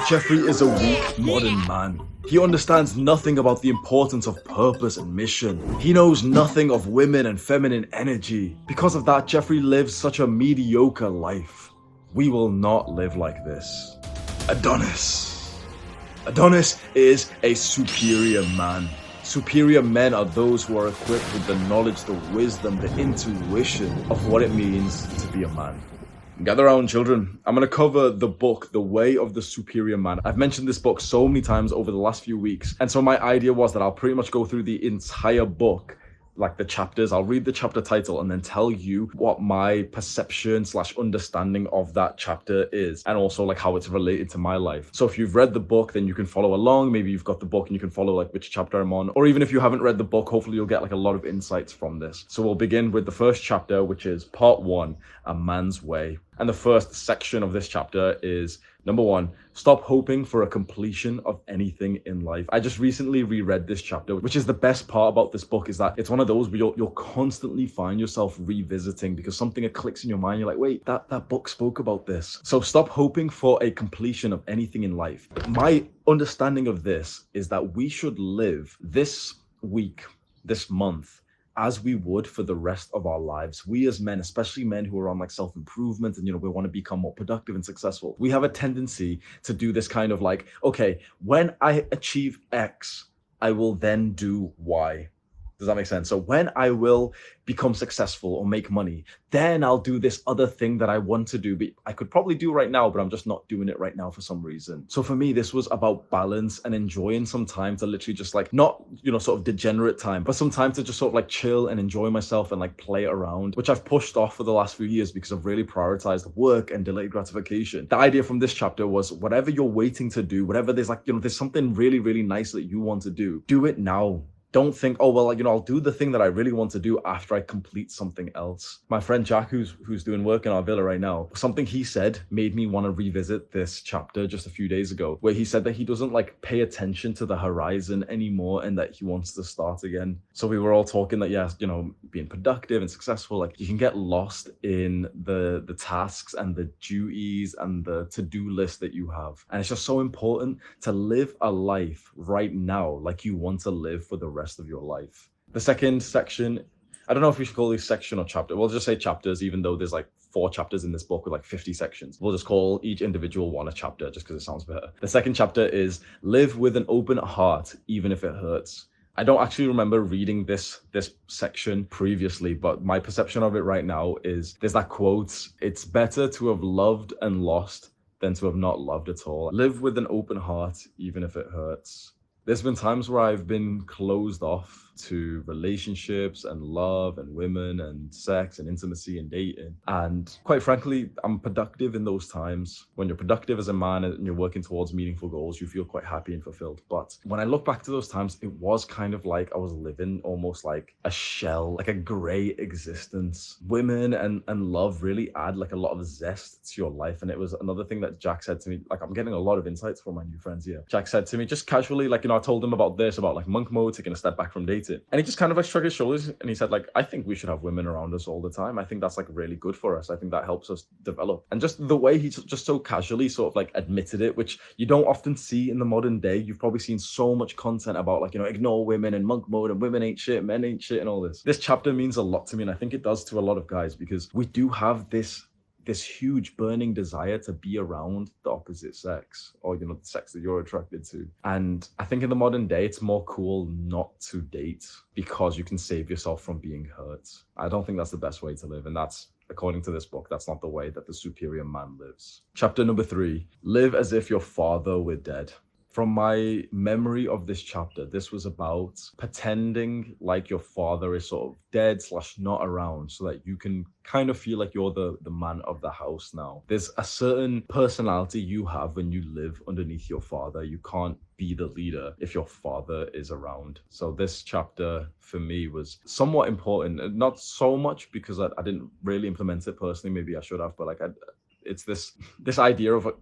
Jeffrey is a weak, modern man. He understands nothing about the importance of purpose and mission. He knows nothing of women and feminine energy. Because of that, Jeffrey lives such a mediocre life. We will not live like this. Adonis. Adonis is a superior man. Superior men are those who are equipped with the knowledge, the wisdom, the intuition of what it means to be a man. Gather round, children. I'm going to cover the book, The Way of the Superior Man. I've mentioned this book so many times over the last few weeks, and so my idea was that I'll pretty much go through the entire book, like the chapters. I'll read the chapter title and then tell you what my perception / understanding of that chapter is, and also like how it's related to my life. So if you've read the book, then you can follow along. Maybe you've got the book and you can follow like which chapter I'm on, or even if you haven't read the book, hopefully you'll get like a lot of insights from this. So we'll begin with the first chapter, which is part 1, A Man's Way. And the first section of this chapter is number 1, stop hoping for a completion of anything in life. I just recently reread this chapter, which is the best part about this book, is that it's one of those where you'll constantly find yourself revisiting because something clicks in your mind. You're like, wait, that book spoke about this. So stop hoping for a completion of anything in life. My understanding of this is that we should live this week, this month, as we would for the rest of our lives. We as men, especially men who are on like self-improvement and, we want to become more productive and successful, we have a tendency to do this kind of like, okay, when I achieve X, I will then do Y. Does that make sense? So when I will become successful or make money, then I'll do this other thing that I want to do, but I could probably do right now, but I'm just not doing it right now for some reason. So for me, this was about balance and enjoying some time to literally just like, not, sort of degenerate time, but some time to just sort of like chill and enjoy myself and like play around, which I've pushed off for the last few years because I've really prioritized work and delayed gratification. The idea from this chapter was whatever you're waiting to do, whatever there's like, there's something really, really nice that you want to do it now. Don't think, oh, well, I'll do the thing that I really want to do after I complete something else. My friend Jack, who's doing work in our villa right now, something he said made me want to revisit this chapter just a few days ago, where he said that he doesn't like pay attention to the horizon anymore and that he wants to start again. So we were all talking that, yes, being productive and successful, like you can get lost in the tasks and the duties and the to-do list that you have. And it's just so important to live a life right now like you want to live for the rest of your life. The second section, I don't know if we should call this section or chapter. We'll just say chapters, even though there's like 4 chapters in this book with like 50 sections. We'll just call each individual one a chapter just because it sounds better. The second chapter is live with an open heart, even if it hurts. I don't actually remember reading this section previously, but my perception of it right now is there's that quote, it's better to have loved and lost than to have not loved at all. Live with an open heart, even if it hurts. There's been times where I've been closed off to relationships and love and women and sex and intimacy and dating. And quite frankly, I'm productive in those times. When you're productive as a man and you're working towards meaningful goals, you feel quite happy and fulfilled. But when I look back to those times, it was kind of like I was living almost like a shell, like a gray existence. Women and love really add like a lot of zest to your life. And it was another thing that Jack said to me, like I'm getting a lot of insights from my new friends here. Jack said to me just casually, like, I told him about this, about like monk mode, taking a step back from dating. And he just kind of like shrugged his shoulders and he said like, I think we should have women around us all the time. I think that's like really good for us. I think that helps us develop. And just the way he just so casually sort of like admitted it, which you don't often see in the modern day. You've probably seen so much content about like, ignore women and monk mode and women ain't shit, men ain't shit and all this. This chapter means a lot to me, and I think it does to a lot of guys because we do have this huge burning desire to be around the opposite sex or, the sex that you're attracted to. And I think in the modern day, it's more cool not to date because you can save yourself from being hurt. I don't think that's the best way to live. And that's, according to this book, that's not the way that the superior man lives. Chapter number 3, live as if your father were dead. From my memory of this chapter, this was about pretending like your father is sort of dead / not around so that you can kind of feel like you're the man of the house now. There's a certain personality you have when you live underneath your father. You can't be the leader if your father is around. So this chapter for me was somewhat important. Not so much because I didn't really implement it personally. Maybe I should have, but like it's this idea of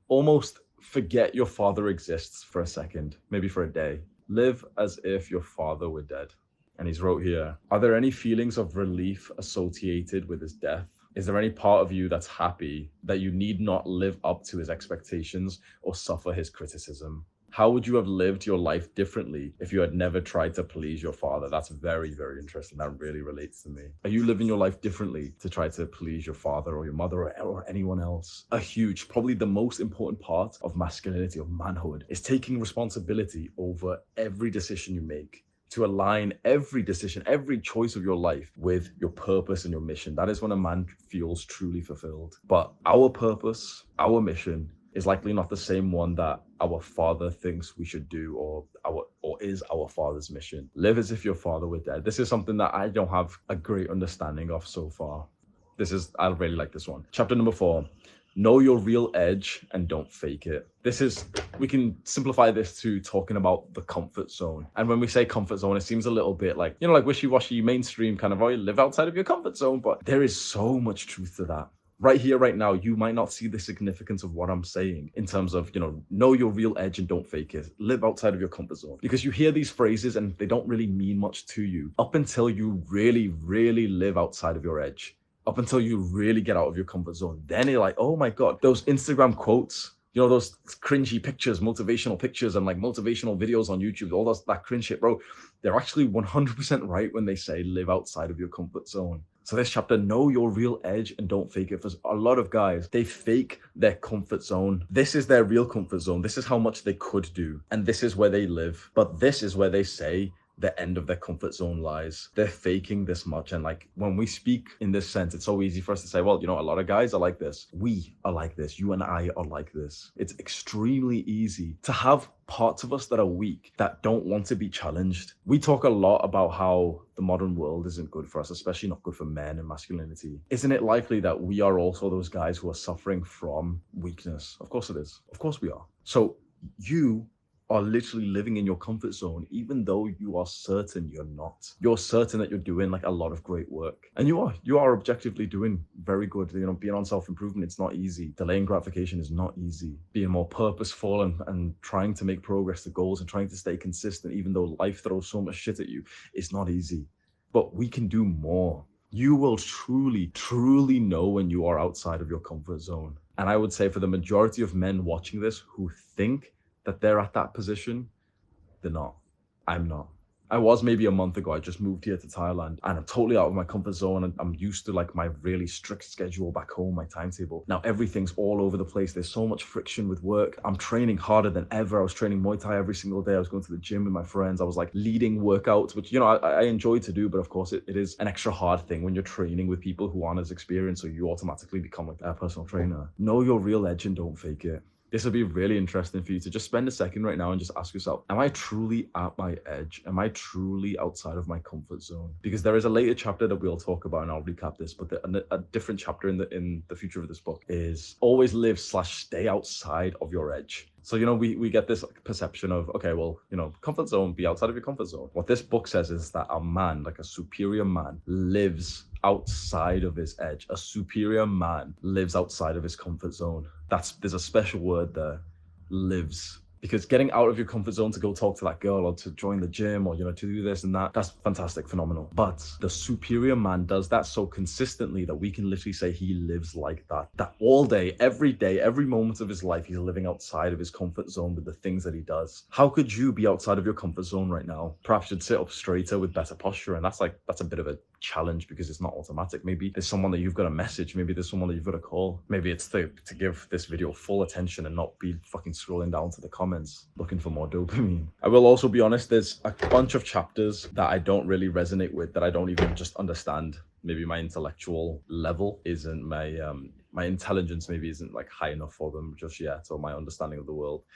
almost forget your father exists for a second, maybe for a day. Live as if your father were dead. And he's wrote here, are there any feelings of relief associated with his death? Is there any part of you that's happy that you need not live up to his expectations or suffer his criticism? How would you have lived your life differently if you had never tried to please your father? That's very, very interesting. That really relates to me. Are you living your life differently to try to please your father or your mother or anyone else? A huge, probably the most important part of masculinity, of manhood, is taking responsibility over every decision you make, to align every decision, every choice of your life with your purpose and your mission. That is when a man feels truly fulfilled. But our purpose, our mission, is likely not the same one that our father thinks we should do, or is our father's mission. Live as if your father were dead. This is something that I don't have a great understanding of so far. I really like this one. Chapter number 4. Know your real edge and don't fake it. We can simplify this to talking about the comfort zone. And when we say comfort zone, it seems a little bit like, like wishy-washy, mainstream kind of, oh, you live outside of your comfort zone. But there is so much truth to that. Right here, right now, you might not see the significance of what I'm saying in terms of, know your real edge and don't fake it. Live outside of your comfort zone. Because you hear these phrases and they don't really mean much to you up until you really, really live outside of your edge. Up until you really get out of your comfort zone. Then you're like, oh my God, those Instagram quotes, those cringy pictures, motivational pictures and like motivational videos on YouTube, all that cringe shit, bro. They're actually 100% right when they say live outside of your comfort zone. So this chapter, know your real edge and don't fake it. For a lot of guys, they fake their comfort zone. This is their real comfort zone. This is how much they could do. And this is where they live. But this is where they say the end of their comfort zone lies. They're faking this much. And like when we speak in this sense, it's so easy for us to say, well, a lot of guys are like this. We are like this. You and I are like this. It's extremely easy to have parts of us that are weak, that don't want to be challenged. We talk a lot about how the modern world isn't good for us, especially not good for men and masculinity. Isn't it likely that we are also those guys who are suffering from weakness? Of course it is. Of course we are. So you are literally living in your comfort zone, even though you are certain you're not. You're certain that you're doing like a lot of great work. And you are objectively doing very good. Being on self-improvement, it's not easy. Delaying gratification is not easy. Being more purposeful and trying to make progress to goals and trying to stay consistent, even though life throws so much shit at you, it's not easy. But we can do more. You will truly, truly know when you are outside of your comfort zone. And I would say for the majority of men watching this who think that they're at that position, they're not. I'm not. I was maybe a month ago. I just moved here to Thailand and I'm totally out of my comfort zone, and I'm used to like my really strict schedule back home, my timetable. Now everything's all over the place. There's so much friction with work. I'm training harder than ever. I was training Muay Thai every single day. I was going to the gym with my friends. I was like leading workouts, which, I enjoy to do, but of course it is an extra hard thing when you're training with people who aren't as experienced, so you automatically become like a personal trainer. Know your real edge and don't fake it. This will be really interesting for you to just spend a second right now and just ask yourself, am I truly at my edge? Am I truly outside of my comfort zone? Because there is a later chapter that we'll talk about, and I'll recap this, but a different chapter in the future of this book is always live/stay outside of your edge. So, we get this perception of, okay, well, comfort zone, be outside of your comfort zone. What this book says is that a man, like a superior man, lives outside of his edge. A superior man lives outside of his comfort zone. There's a special word there, lives. Because getting out of your comfort zone to go talk to that girl or to join the gym or, to do this and that's fantastic, phenomenal. But the superior man does that so consistently that we can literally say he lives like that all day, every moment of his life, he's living outside of his comfort zone with the things that he does. How could you be outside of your comfort zone right now? Perhaps you'd sit up straighter with better posture. And that's a bit of a challenge because it's not automatic. Maybe there's someone that you've got to message. Maybe there's someone that you've got to call. Maybe it's to give this video full attention and not be fucking scrolling down to the comments looking for more dopamine. I will also be honest, there's a bunch of chapters that I don't really resonate with, that I don't even just understand. Maybe my intellectual level isn't my intelligence maybe isn't like high enough for them just yet, or my understanding of the world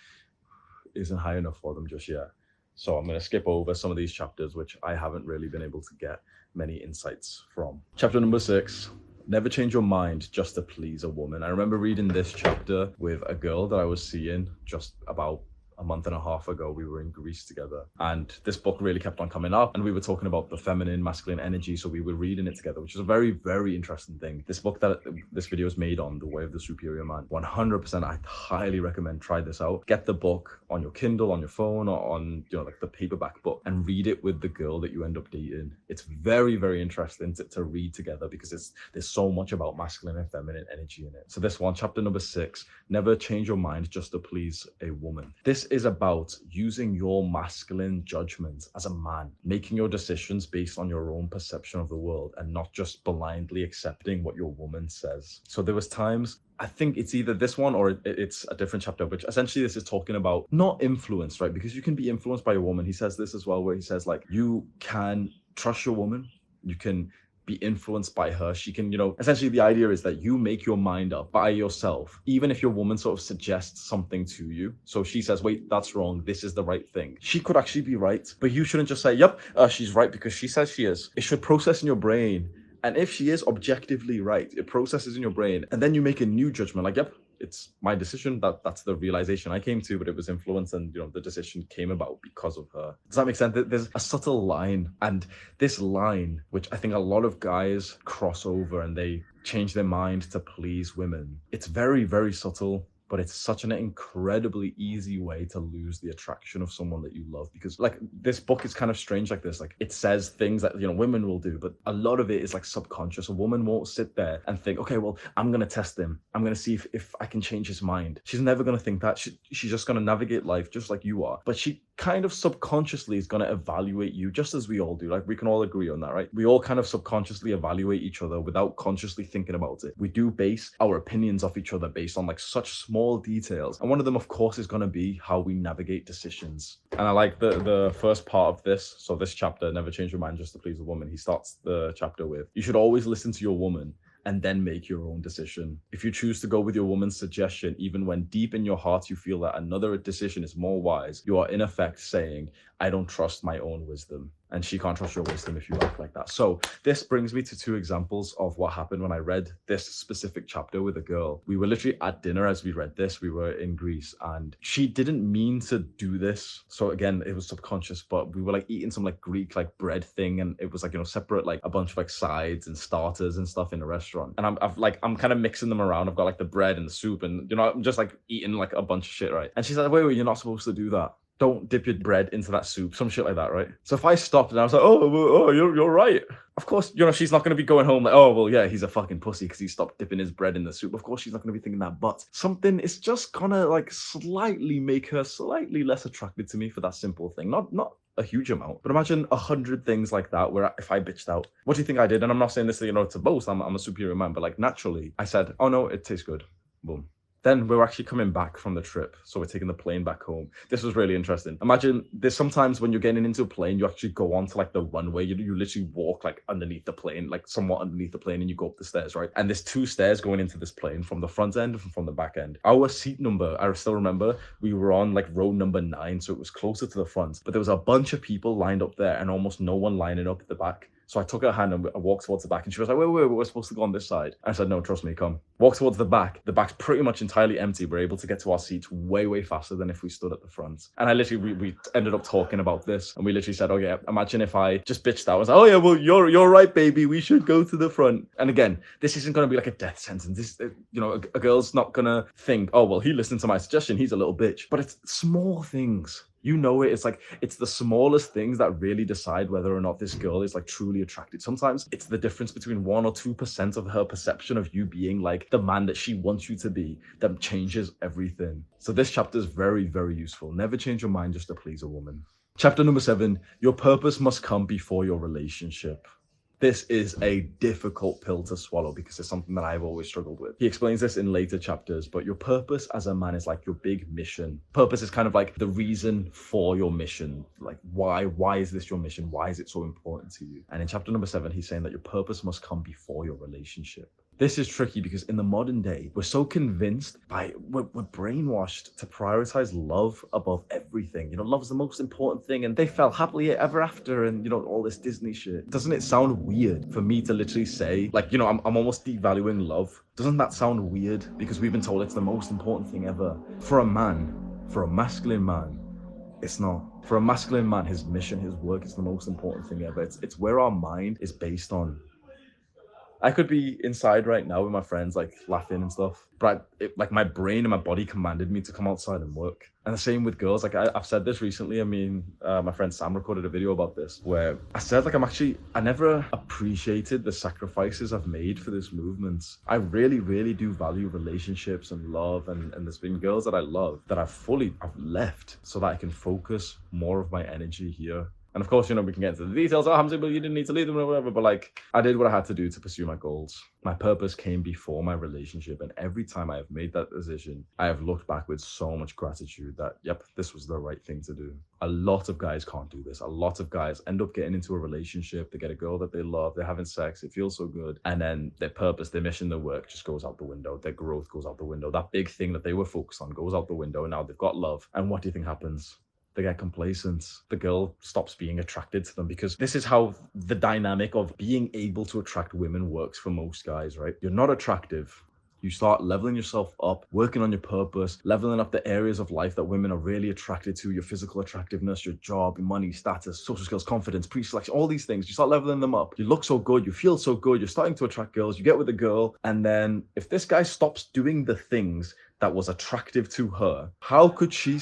isn't high enough for them just yet. So I'm going to skip over some of these chapters which I haven't really been able to get many insights from. Chapter number 6. Never change your mind just to please a woman. I remember reading this chapter with a girl that I was seeing just about a month and a half ago. We were in Greece together, and this book really kept on coming up, and we were talking about the feminine, masculine energy, so we were reading it together, which is a very, very interesting thing. This book that this video is made on, The Way of the Superior Man, 100%, I highly recommend try this out. Get the book on your Kindle, on your phone, or on, you know, like the paperback book, and read it with the girl that you end up dating. It's very, very interesting to read together, because there's so much about masculine and feminine energy in it. So this one, chapter number 6, never change your mind just to please a woman. This is about using your masculine judgment as a man, making your decisions based on your own perception of the world, and not just blindly accepting what your woman says. So there was times, I think it's either this one or it's a different chapter, which essentially this is talking about not influence, right? Because you can be influenced by a woman. He says this as well, where he says, like, you can trust your woman, you can be influenced by her. She can, you know, essentially the idea is that you make your mind up by yourself, even if your woman sort of suggests something to you. So she says, wait, that's wrong, this is the right thing. She could actually be right, but you shouldn't just say, yep, she's right because she says she is. It should process in your brain. And if she is objectively right, it processes in your brain, and then you make a new judgment, like, yep, it's my decision. That's the realization I came to, but it was influence, and, you know, the decision came about because of her. Does that make sense? There's a subtle line, and this line, which I think a lot of guys cross over and they change their mind to please women. It's very, very subtle, but it's such an incredibly easy way to lose the attraction of someone that you love. Because, like, this book is kind of strange like this. Like, it says things that, you know, women will do, but a lot of it is like subconscious. A woman won't sit there and think, okay, well, I'm gonna test him, I'm gonna see if I can change his mind. She's never gonna think that. She's just gonna navigate life just like you are. But she kind of subconsciously is going to evaluate you, just as we all do. Like, we can all agree on that, right? We all kind of subconsciously evaluate each other without consciously thinking about it. We do base our opinions off each other based on, like, such small details, and one of them, of course, is going to be how we navigate decisions. And I like the first part of this. So this chapter, never change your mind just to please a woman, he starts the chapter with, you should always listen to your woman and then make your own decision. If you choose to go with your woman's suggestion, even when deep in your heart you feel that another decision is more wise, you are in effect saying, I don't trust my own wisdom. And she can't trust your wisdom if you act like that. So this brings me to 2 examples of what happened when I read this specific chapter with a girl. We were literally at dinner as we read this. We were in Greece, and she didn't mean to do this. So again, it was subconscious, but we were like eating some like Greek like bread thing, and it was like, you know, separate, like a bunch of like sides and starters and stuff in a restaurant. And I'm kind of mixing them around. I've got like the bread and the soup, and, you know, I'm just like eating like a bunch of shit, right? And she's like, wait, you're not supposed to do that. Don't dip your bread into that soup, some shit like that, right? So if I stopped and I was like, oh, you're right. Of course, you know, she's not going to be going home like, oh, well, yeah, he's a fucking pussy because he stopped dipping his bread in the soup. Of course, she's not going to be thinking that, but something is just gonna like slightly make her slightly less attracted to me for that simple thing. Not a huge amount, but imagine 100 things like that where if I bitched out, what do you think I did? And I'm not saying this, you know, to boast, I'm a superior man, but like naturally I said, oh no, it tastes good. Boom. Then we were actually coming back from the trip, so we're taking the plane back home. This was really interesting. Imagine there's sometimes when you're getting into a plane, you actually go onto like the runway. You literally walk like underneath the plane, like somewhat underneath the plane, and you go up the stairs, right? And there's 2 stairs going into this plane, from the front end and from the back end. Our seat number, I still remember, we were on like row number 9, so it was closer to the front. But there was a bunch of people lined up there and almost no one lining up at the back. So I took her hand and I walked towards the back, and she was like, wait, we're supposed to go on this side. I said, no, trust me, come. Walk towards the back. The back's pretty much entirely empty. We're able to get to our seats way, way faster than if we stood at the front. And I literally, we ended up talking about this, and we literally said, oh yeah, imagine if I just bitched out. I was like, oh yeah, well, you're right, baby. We should go to the front. And again, this isn't going to be like a death sentence. This, you know, a girl's not going to think, oh, well, he listened to my suggestion, he's a little bitch. But it's small things. You know it. It's like, it's the smallest things that really decide whether or not this girl is like truly attracted. Sometimes it's the difference between 1 or 2% of her perception of you being like the man that she wants you to be that changes everything. So this chapter is very, very useful. Never change your mind just to please a woman. Chapter number 7, your purpose must come before your relationship. This is a difficult pill to swallow because it's something that I've always struggled with. He explains this in later chapters, but your purpose as a man is like your big mission. Purpose is kind of like the reason for your mission. Like, why is this your mission? Why is it so important to you? And in chapter number 7, he's saying that your purpose must come before your relationship. This is tricky because in the modern day, we're so convinced we're brainwashed to prioritize love above everything. You know, love's the most important thing, and they fell happily ever after, and, you know, all this Disney shit. Doesn't it sound weird for me to literally say, like, you know, I'm almost devaluing love? Doesn't that sound weird? Because we've been told it's the most important thing ever. For a man, For a masculine man, it's not. For a masculine man, his mission, his work is the most important thing ever. It's where our mind is based on. I could be inside right now with my friends, like laughing and stuff, but like my brain and my body commanded me to come outside and work. And the same with girls. Like I've said this recently. I mean, my friend Sam recorded a video about this where I said, like, I never appreciated the sacrifices I've made for this movement. I really, really do value relationships and love. And there's been girls that I love that I've left so that I can focus more of my energy here. And of course, you know, we can get into the details. Oh, Hamza, but you didn't need to leave them or whatever. But like, I did what I had to do to pursue my goals. My purpose came before my relationship. And every time I have made that decision, I have looked back with so much gratitude that, yep, this was the right thing to do. A lot of guys can't do this. A lot of guys end up getting into a relationship. They get a girl that they love. They're having sex. It feels so good. And then their purpose, their mission, their work just goes out the window. Their growth goes out the window. That big thing that they were focused on goes out the window. And now they've got love. And what do you think happens? They get complacent. The girl stops being attracted to them because this is how the dynamic of being able to attract women works for most guys, right? You're not attractive. You start leveling yourself up, working on your purpose, leveling up the areas of life that women are really attracted to, your physical attractiveness, your job, your money, status, social skills, confidence, pre-selection, all these things. You start leveling them up. You look so good, you feel so good, you're starting to attract girls, you get with a girl, and then if this guy stops doing the things that was attractive to her, how could she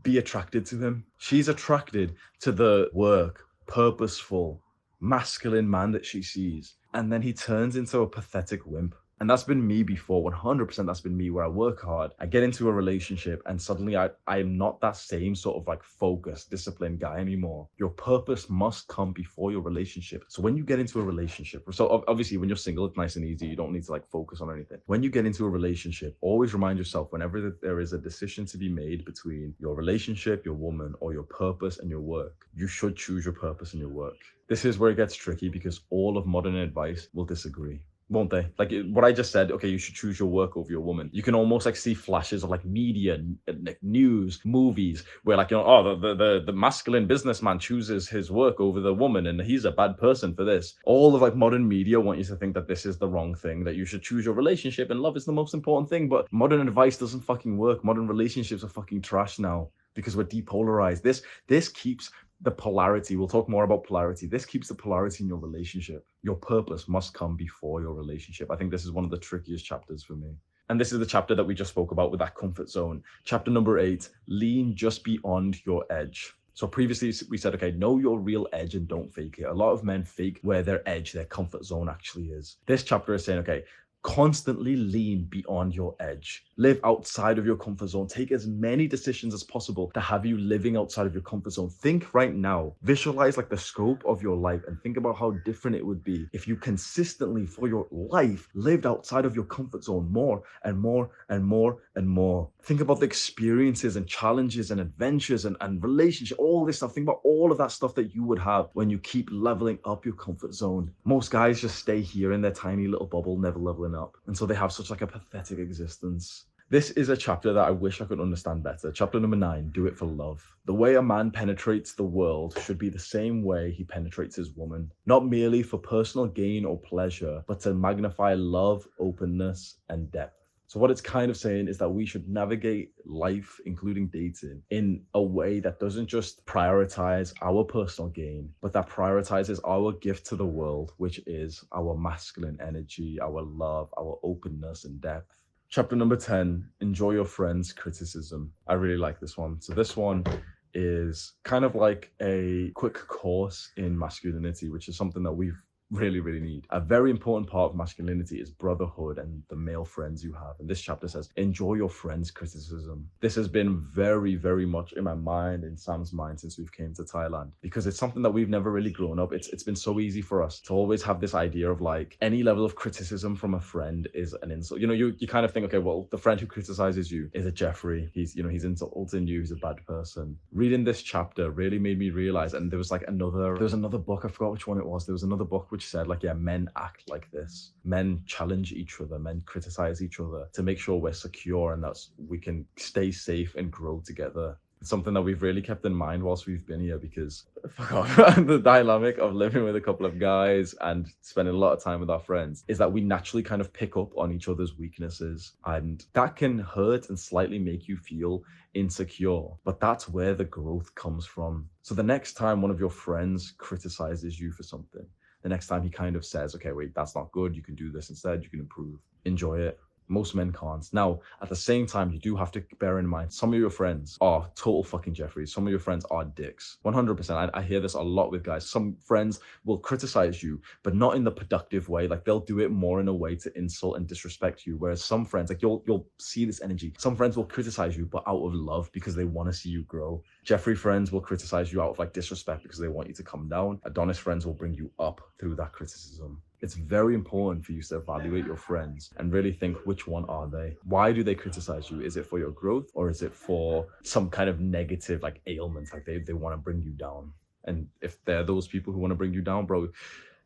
be attracted to him? She's attracted to the work, purposeful, masculine man that she sees. And then he turns into a pathetic wimp. And that's been me before, 100%. That's been me, where I work hard, I get into a relationship, and suddenly I am not that same sort of like focused, disciplined guy anymore. Your purpose must come before your relationship. So when you get into a relationship, so obviously when you're single, it's nice and easy. You don't need to like focus on anything. When you get into a relationship, always remind yourself, whenever there is a decision to be made between your relationship, your woman, or your purpose and your work, you should choose your purpose and your work. This is where it gets tricky because all of modern advice will disagree, won't they? Like what I just said, okay, you should choose your work over your woman. You can almost like see flashes of like media, like news, movies, where like, you know, oh, the masculine businessman chooses his work over the woman and he's a bad person for this. All of like modern media want you to think that this is the wrong thing, that you should choose your relationship and love is the most important thing. But modern advice doesn't fucking work. Modern relationships are fucking trash now because we're depolarized. This keeps the polarity. We'll talk more about polarity. This keeps the polarity in your relationship. Your purpose must come before your relationship. I think this is one of the trickiest chapters for me. And this is the chapter that we just spoke about with that comfort zone. Chapter number 8, lean just beyond your edge. So previously we said, okay, know your real edge and don't fake it. A lot of men fake where their edge, their comfort zone actually is. This chapter is saying, okay, constantly lean beyond your edge. Live outside of your comfort zone. Take as many decisions as possible to have you living outside of your comfort zone. Think right now. Visualize like the scope of your life and think about how different it would be if you consistently for your life lived outside of your comfort zone more and more and more and more. Think about the experiences and challenges and adventures and relationships, all this stuff. Think about all of that stuff that you would have when you keep leveling up your comfort zone. Most guys just stay here in their tiny little bubble, never leveling up. And so they have such like a pathetic existence. This is a chapter that I wish I could understand better. Chapter number 9, do it for love. The way a man penetrates the world should be the same way he penetrates his woman. Not merely for personal gain or pleasure, but to magnify love, openness, and depth. So what it's kind of saying is that we should navigate life, including dating, in a way that doesn't just prioritize our personal gain, but that prioritizes our gift to the world, which is our masculine energy, our love, our openness and depth. Chapter number 10, enjoy your friends' criticism. I really like this one. So this one is kind of like a quick course in masculinity, which is something that we've really need. A very important part of masculinity is brotherhood and the male friends you have. And this chapter says, enjoy your friends' criticism. This has been very much in my mind, in Sam's mind, since we've came to Thailand, because it's something that we've never really grown up. It's been so easy for us to always have this idea of like any level of criticism from a friend is an insult. You know, you kind of think, okay, well, the friend who criticizes you is a Jeffrey. He's insulting you. He's a bad person. Reading this chapter really made me realize, and there was another book, I forgot which one it was. There was another book which said like, yeah, men act like this. Men challenge each other, men criticize each other to make sure we're secure and that we can stay safe and grow together. It's something that we've really kept in mind whilst we've been here because fuck off. The dynamic of living with a couple of guys and spending a lot of time with our friends is that we naturally kind of pick up on each other's weaknesses, and that can hurt and slightly make you feel insecure, but that's where the growth comes from. So the next time one of your friends criticizes you for something, the next time he kind of says, okay, wait, that's not good, you can do this instead, you can improve, enjoy it. Most men can't. Now, at the same time, you do have to bear in mind, some of your friends are total fucking Jeffreys. Some of your friends are dicks. 100%. I hear this a lot with guys. Some friends will criticize you, but not in the productive way. Like, they'll do it more in a way to insult and disrespect you. Whereas some friends, like, you'll see this energy. Some friends will criticize you, but out of love, because they want to see you grow. Jeffrey friends will criticize you out of like disrespect because they want you to come down. Adonis friends will bring you up through that criticism. It's very important for you to evaluate your friends and really think, which one are they? Why do they criticize you? Is it for your growth, or is it for some kind of negative like ailment? Like they want to bring you down. And if they're those people who want to bring you down, bro,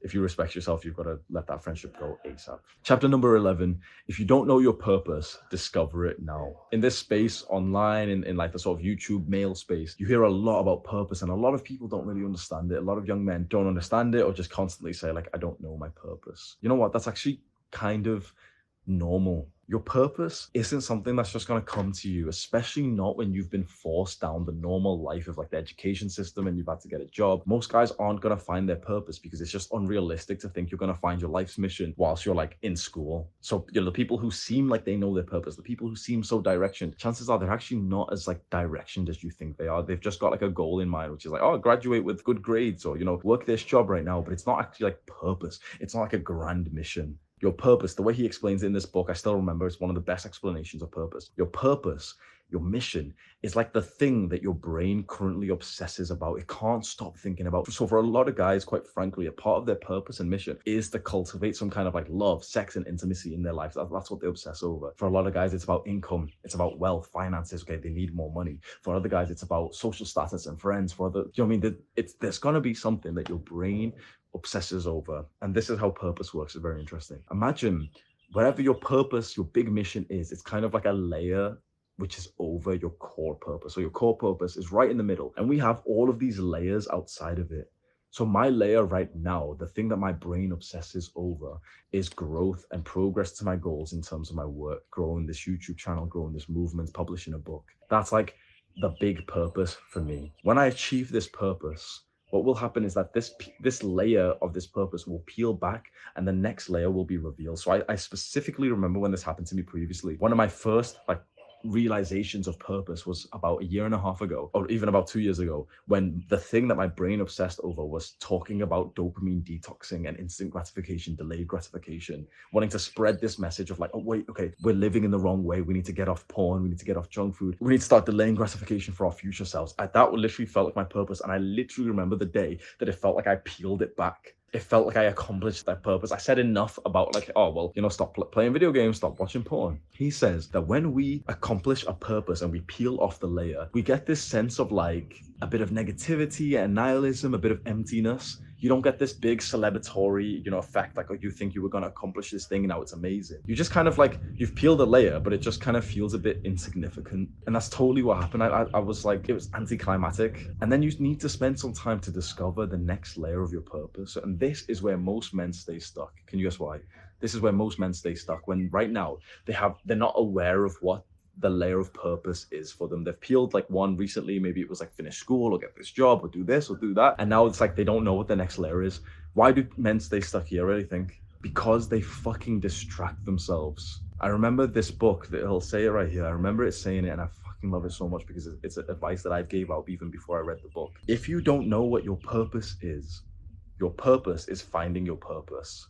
if you respect yourself, you've got to let that friendship go ASAP. Chapter number 11, if you don't know your purpose, discover it now. In this space online, in like the sort of YouTube male space, you hear a lot about purpose, and a lot of people don't really understand it. A lot of young men don't understand it, or just constantly say like, I don't know my purpose. You know what? That's actually kind of normal. Your purpose isn't something that's just going to come to you, especially not when you've been forced down the normal life of like the education system and you've had to get a job. Most guys aren't going to find their purpose because it's just unrealistic to think you're going to find your life's mission whilst you're like in school. So, you know, the people who seem like they know their purpose, the people who seem so directioned, chances are they're actually not as like directioned as you think they are. They've just got like a goal in mind, which is like, oh, graduate with good grades, or, you know, work this job right now. But it's not actually like purpose. It's not like a grand mission. Your purpose, the way he explains it in this book, I still remember, it's one of the best explanations of purpose. Your purpose, your mission, is like the thing that your brain currently obsesses about. It can't stop thinking about. So for a lot of guys, quite frankly, a part of their purpose and mission is to cultivate some kind of like love, sex, and intimacy in their life. That's what they obsess over. For a lot of guys, it's about income. It's about wealth, finances. Okay, they need more money. For other guys, it's about social status and friends. For other, you know what I mean? There's gonna be something that your brain obsesses over, and this is how purpose works. It's very interesting. Imagine wherever your purpose, your big mission is, it's kind of like a layer which is over your core purpose. So your core purpose is right in the middle, and we have all of these layers outside of it. So my layer right now, the thing that my brain obsesses over, is growth and progress to my goals in terms of my work, growing this YouTube channel, growing this movement, publishing a book. That's like the big purpose for me. When I achieve this purpose, what will happen is that this layer of this purpose will peel back, and the next layer will be revealed. So I specifically remember when this happened to me previously. One of my first like realizations of purpose was about 1.5 years ago, or even about 2 years ago, when the thing that my brain obsessed over was talking about dopamine detoxing and instant gratification, delayed gratification, wanting to spread this message of like, oh wait, okay, we're living in the wrong way, we need to get off porn, we need to get off junk food, we need to start delaying gratification for our future selves. That literally felt like my purpose, and I literally remember the day that it felt like I peeled it back. It felt like I accomplished that purpose. I said enough about like, oh, well, you know, stop playing video games, stop watching porn. He says that when we accomplish a purpose and we peel off the layer, we get this sense of like a bit of negativity and nihilism, a bit of emptiness. You don't get this big celebratory, you know, effect like, oh, you think you were going to accomplish this thing and now it's amazing. You just kind of like, you've peeled a layer, but it just kind of feels a bit insignificant. And that's totally what happened. I was like, it was anticlimactic. And then you need to spend some time to discover the next layer of your purpose. And this is where most men stay stuck. Can you guess why? This is where most men stay stuck, when right now they're not aware of what the layer of purpose is for them. They've peeled like one recently, maybe it was like finish school or get this job or do this or do that, and now it's like they don't know what the next layer is. Why do men stay stuck here, I really think? Because they fucking distract themselves. I remember this book, that he'll say it right here, I remember it saying it, and I fucking love it so much because it's advice that I gave out even before I read the book. If you don't know what your purpose is finding your purpose.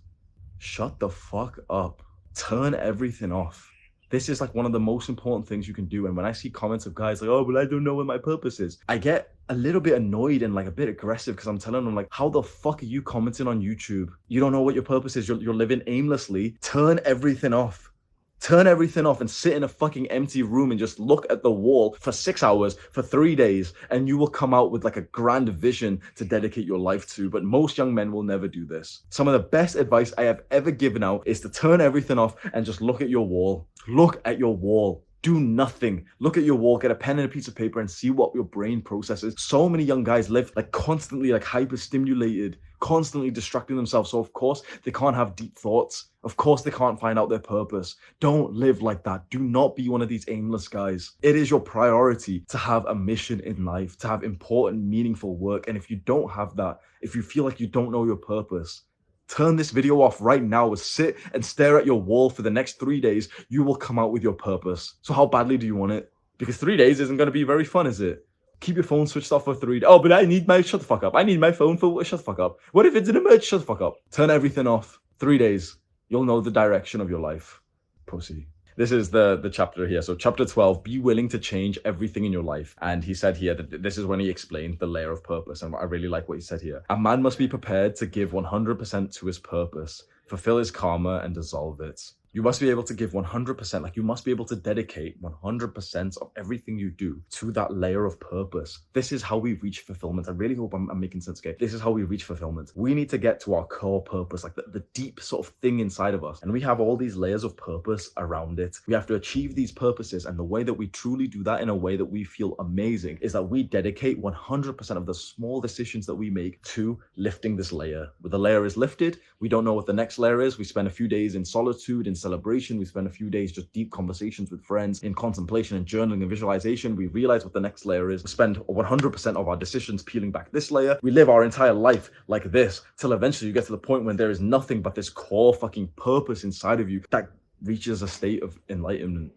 Shut the fuck up. Turn everything off. This is like one of the most important things you can do. And when I see comments of guys like, oh, well, I don't know what my purpose is, I get a little bit annoyed and like a bit aggressive, because I'm telling them like, how the fuck are you commenting on YouTube? You don't know what your purpose is. You're living aimlessly. Turn everything off. Turn everything off and sit in a fucking empty room and just look at the wall for 6 hours, for 3 days, and you will come out with like a grand vision to dedicate your life to. But most young men will never do this. Some of the best advice I have ever given out is to turn everything off and just look at your wall. Look at your wall. Do nothing. Look at your wall, get a pen and a piece of paper and see what your brain processes. So many young guys live like constantly like hyper-stimulated, constantly distracting themselves. So of course they can't have deep thoughts. Of course they can't find out their purpose. Don't live like that. Do not be one of these aimless guys. It is your priority to have a mission in life, to have important, meaningful work. And if you don't have that, if you feel like you don't know your purpose, turn this video off right now, sit and stare at your wall for the next 3 days. You will come out with your purpose. So how badly do you want it? Because 3 days isn't going to be very fun, is it? Keep your phone switched off for 3 days. Oh, but I need my, shut the fuck up. I need my phone for, shut the fuck up. What if it's an emergency? Shut the fuck up. Turn everything off. 3 days. You'll know the direction of your life. Pussy. This is the chapter here. So chapter 12, be willing to change everything in your life. And he said here that this is when he explained the layer of purpose. And I really like what he said here. A man must be prepared to give 100% to his purpose, fulfill his karma and dissolve it. You must be able to give 100%, like you must be able to dedicate 100% of everything you do to that layer of purpose. This is how we reach fulfillment. I really hope I'm making sense, okay? This is how we reach fulfillment. We need to get to our core purpose, like the deep sort of thing inside of us. And we have all these layers of purpose around it. We have to achieve these purposes. And the way that we truly do that in a way that we feel amazing is that we dedicate 100% of the small decisions that we make to lifting this layer. When the layer is lifted, we don't know what the next layer is. We spend a few days in solitude, in celebration. We spend a few days just deep conversations with friends, in contemplation and journaling and visualization. We realize what the next layer is. We spend 100% of our decisions peeling back this layer. We live our entire life like this till eventually you get to the point when there is nothing but this core fucking purpose inside of you that reaches a state of enlightenment.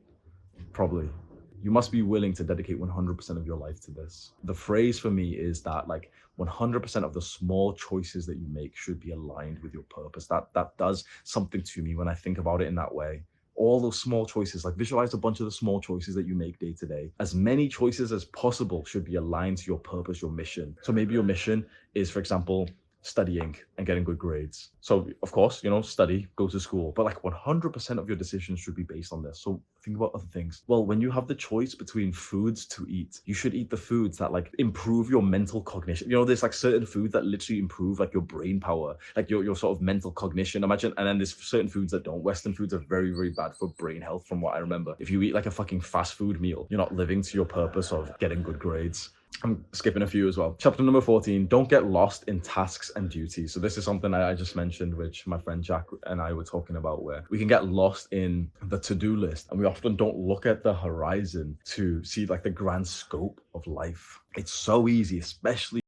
Probably. You must be willing to dedicate 100% of your life to this. The phrase for me is that like 100% of the small choices that you make should be aligned with your purpose. That does something to me when I think about it in that way. All those small choices, like visualize a bunch of the small choices that you make day to day. As many choices as possible should be aligned to your purpose, your mission. So maybe your mission is, for example, studying and getting good grades. So of course, you know, study, go to school, but like 100% of your decisions should be based on this. So think about other things. Well, when you have the choice between foods to eat, you should eat the foods that like improve your mental cognition. You know, there's like certain foods that literally improve like your brain power, like your sort of mental cognition. Imagine, and then there's certain foods that don't. Western foods are very, very bad for brain health from what I remember. If you eat like a fucking fast food meal, you're not living to your purpose of getting good grades. I'm skipping a few as well. Chapter number 14, don't get lost in tasks and duties. So this is something I just mentioned, which my friend Jack and I were talking about, where we can get lost in the to-do list and we often don't look at the horizon to see like the grand scope of life. It's so easy, especially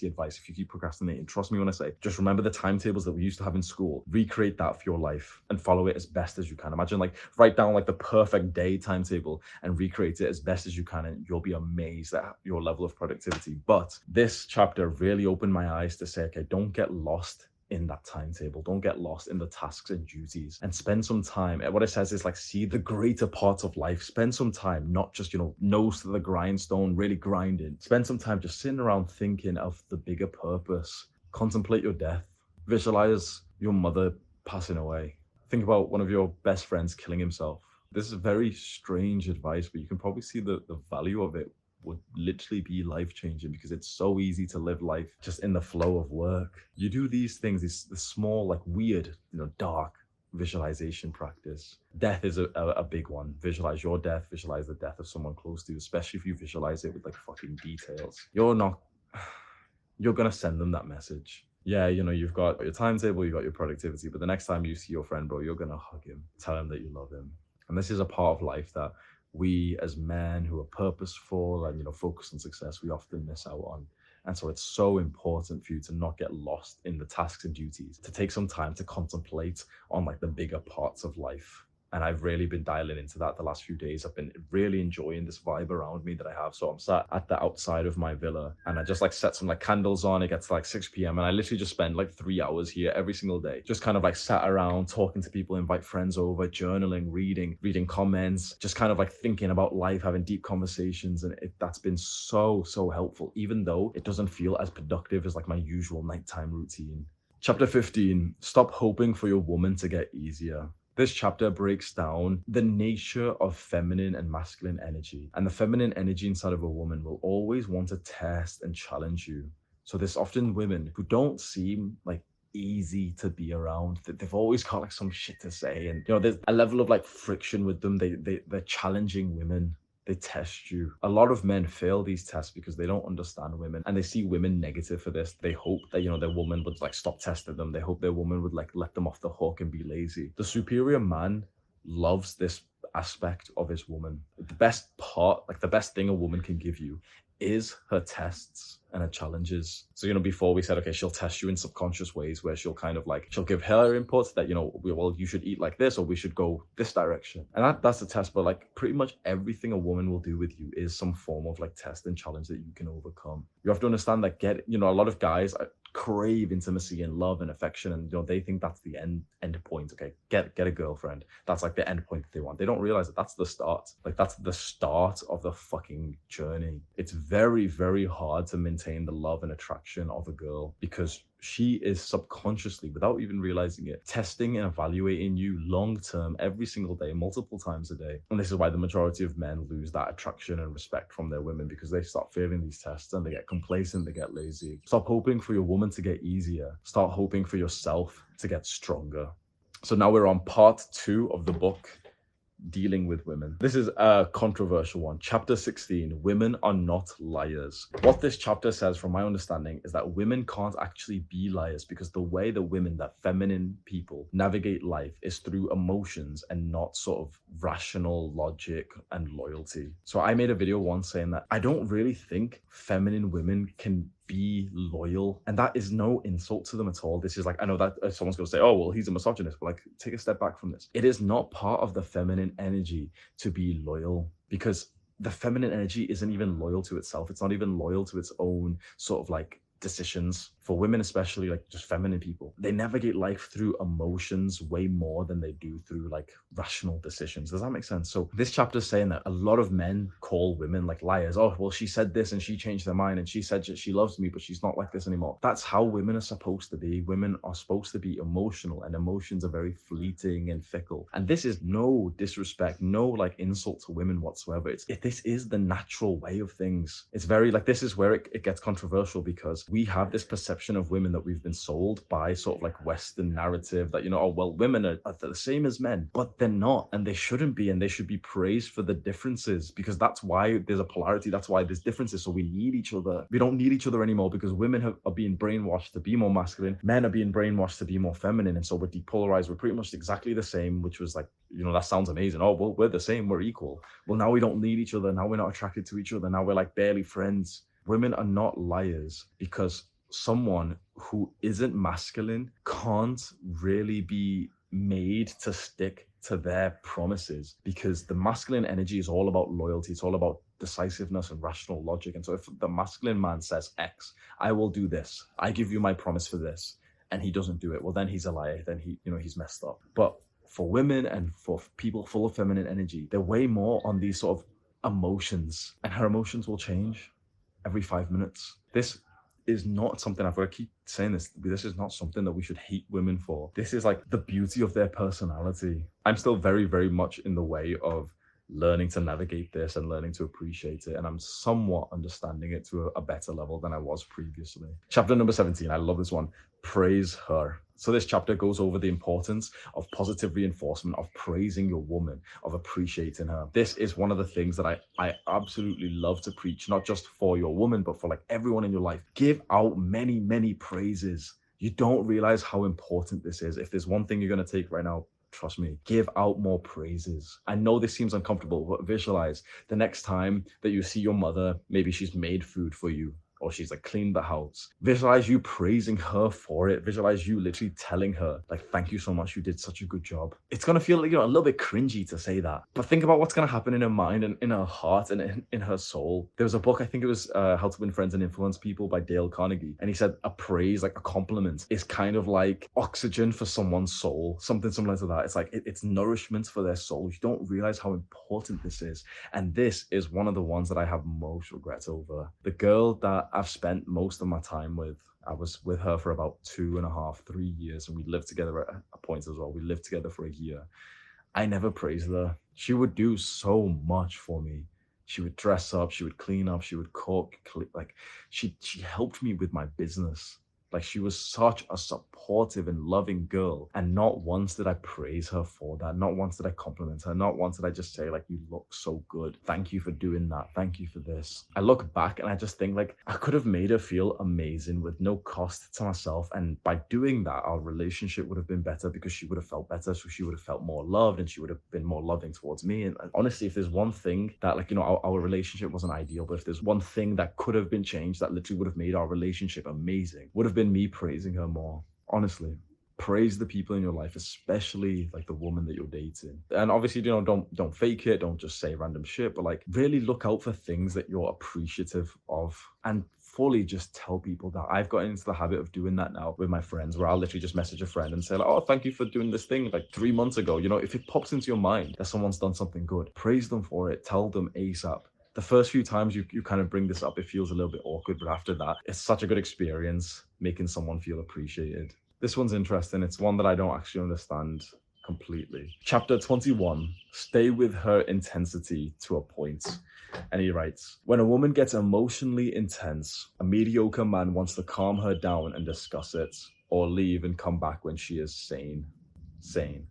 advice if you keep procrastinating. Trust me when I say, just remember the timetables that we used to have in school. Recreate that for your life and follow it as best as you can. Imagine like write down like the perfect day timetable and recreate it as best as you can, and you'll be amazed at your level of productivity. But this chapter really opened my eyes to say, okay, don't get lost in that timetable. Don't get lost in the tasks and duties, and spend some time. What it says is like, see the greater parts of life. Spend some time, not just, you know, nose to the grindstone, really grinding. Spend some time just sitting around thinking of the bigger purpose. Contemplate your death. Visualize your mother passing away. Think about one of your best friends killing himself. This is very strange advice, but you can probably see the value of it would literally be life-changing, because it's so easy to live life just in the flow of work. You do these things, this small, like weird, you know, dark visualization practice. Death is a big one. Visualize your death, visualize the death of someone close to you, especially if you visualize it with like fucking details. You're gonna send them that message. Yeah, you know, you've got your timetable, you've got your productivity, but the next time you see your friend, bro, you're gonna hug him, tell him that you love him. And this is a part of life that we as men who are purposeful and, you know, focused on success, we often miss out on. And so it's so important for you to not get lost in the tasks and duties, to take some time to contemplate on like the bigger parts of life And I've really been dialing into that the last few days. I've been really enjoying this vibe around me that I have. So I'm sat at the outside of my villa and I just like set some like candles on. It gets to like 6 p.m. and I literally just spend like 3 hours here every single day. Just kind of like sat around talking to people, invite friends over, journaling, reading comments, just kind of like thinking about life, having deep conversations. And that's been so helpful, even though it doesn't feel as productive as like my usual nighttime routine. Chapter 15, stop hoping for your woman to get easier. This chapter breaks down the nature of feminine and masculine energy. And the feminine energy inside of a woman will always want to test and challenge you. So there's often women who don't seem like easy to be around. They've always got like some shit to say. And there's a level of like friction with them. They're challenging women. They test you. A lot of men fail these tests because they don't understand women and they see women negative for this. They hope that, their woman would like stop testing them. They hope their woman would like let them off the hook and be lazy. The superior man loves this aspect of his woman. The best part, like the best thing a woman can give you is her tests and her challenges. So, before we said, okay, she'll test you in subconscious ways where she'll kind of like, she'll give her inputs that, well, you should eat like this or we should go this direction. And that's the test. But like pretty much everything a woman will do with you is some form of like test and challenge that you can overcome. You have to understand that a lot of guys crave intimacy and love and affection, and they think that's the end point. Okay, get a girlfriend. That's like the end point that they want. They don't realize that that's the start. Like that's the start of the fucking journey. It's very, very hard to maintain the love and attraction of a girl because she is subconsciously, without even realizing it, testing and evaluating you long term every single day, multiple times a day. And this is why the majority of men lose that attraction and respect from their women, because they start failing these tests and they get complacent, they get lazy. Stop hoping for your woman to get easier. Start hoping for yourself to get stronger. So now we're on part 2 of the book, Dealing with Women. This is a controversial one. Chapter 16, Women Are Not Liars. What this chapter says, from my understanding, is that women can't actually be liars because the way that women, that feminine people, navigate life is through emotions and not sort of rational logic and loyalty. So I made a video once saying that I don't really think feminine women can be loyal, and that is no insult to them at all. This is like, I know that someone's going to say, oh well, he's a misogynist, but like, take a step back from this. It is not part of the feminine energy to be loyal, because the feminine energy isn't even loyal to itself. It's not even loyal to its own sort of like decisions. For women, especially, like just feminine people, they navigate life through emotions way more than they do through like rational decisions. Does that make sense? So this chapter is saying that a lot of men call women like liars. Oh, well, she said this and she changed her mind and she said that she loves me, but she's not like this anymore. That's how women are supposed to be. Women are supposed to be emotional, and emotions are very fleeting and fickle. And this is no disrespect, no like insult to women whatsoever. This is the natural way of things. It's very like, this is where it gets controversial, because we have this perception of women that we've been sold by sort of like Western narrative that, oh, well, women are the same as men, but they're not, and they shouldn't be, and they should be praised for the differences, because that's why there's a polarity. That's why there's differences. So we need each other. We don't need each other anymore because women are being brainwashed to be more masculine. Men are being brainwashed to be more feminine. And so we're depolarized. We're pretty much exactly the same, which was like, that sounds amazing. Oh, well, we're the same. We're equal. Well, now we don't need each other. Now we're not attracted to each other. Now we're like barely friends. Women are not liars because someone who isn't masculine can't really be made to stick to their promises, because the masculine energy is all about loyalty. It's all about decisiveness and rational logic. And so if the masculine man says X, I will do this, I give you my promise for this, and he doesn't do it, well, then he's a liar. Then he's messed up. But for women and for people full of feminine energy, they're way more on these sort of emotions, and her emotions will change every 5 minutes. This is not something, I've got to keep saying this is not something that we should hate women for. This is like the beauty of their personality. I'm still very, very much in the way of learning to navigate this and learning to appreciate it, and I'm somewhat understanding it to a better level than I was previously. Chapter number 17, I love this one. Praise her. So this chapter goes over the importance of positive reinforcement, of praising your woman, of appreciating her. This is one of the things that I absolutely love to preach, not just for your woman, but for like everyone in your life. Give out many, many praises. You don't realize how important this is. If there's one thing you're going to take right now, trust me, give out more praises. I know this seems uncomfortable, but visualize the next time that you see your mother, maybe she's made food for you, or she's like cleaned the house. Visualize you praising her for it. Visualize you literally telling her, like, thank you so much, you did such a good job. It's gonna feel like, a little bit cringy to say that, but think about what's gonna happen in her mind and in her heart and in her soul. There was a book, I think it was How to Win Friends and Influence People by Dale Carnegie, and he said a praise, like a compliment, is kind of like oxygen for someone's soul, something similar to that. It's like it's nourishment for their soul. You don't realize how important this is, and this is one of the ones that I have most regrets over. The girl that I've spent most of my time with, I was with her for about 2.5, 3 years, and we lived together at a point as well. We lived together for a year. I never praised her. She would do so much for me. She would dress up, she would clean up, she would cook, like she helped me with my business. Like, she was such a supportive and loving girl. And not once did I praise her for that. Not once did I compliment her. Not once did I just say, like, you look so good. Thank you for doing that. Thank you for this. I look back and I just think, like, I could have made her feel amazing with no cost to myself. And by doing that, our relationship would have been better because she would have felt better. So she would have felt more loved and she would have been more loving towards me. And honestly, if there's one thing that, like, our relationship wasn't ideal, but if there's one thing that could have been changed that literally would have made our relationship amazing, would have been me praising her more. Honestly, praise the people in your life, especially like the woman that you're dating. And obviously, don't fake it, don't just say random shit, but like really look out for things that you're appreciative of, and fully just tell people that. I've gotten into the habit of doing that now with my friends, where I'll literally just message a friend and say, like, oh, thank you for doing this thing like 3 months ago. If it pops into your mind that someone's done something good, praise them for it, tell them ASAP. The first few times you kind of bring this up, it feels a little bit awkward, but after that, it's such a good experience making someone feel appreciated. This one's interesting. It's one that I don't actually understand completely. Chapter 21, stay with her intensity to a point. And he writes, when a woman gets emotionally intense, a mediocre man wants to calm her down and discuss it, or leave and come back when she is sane.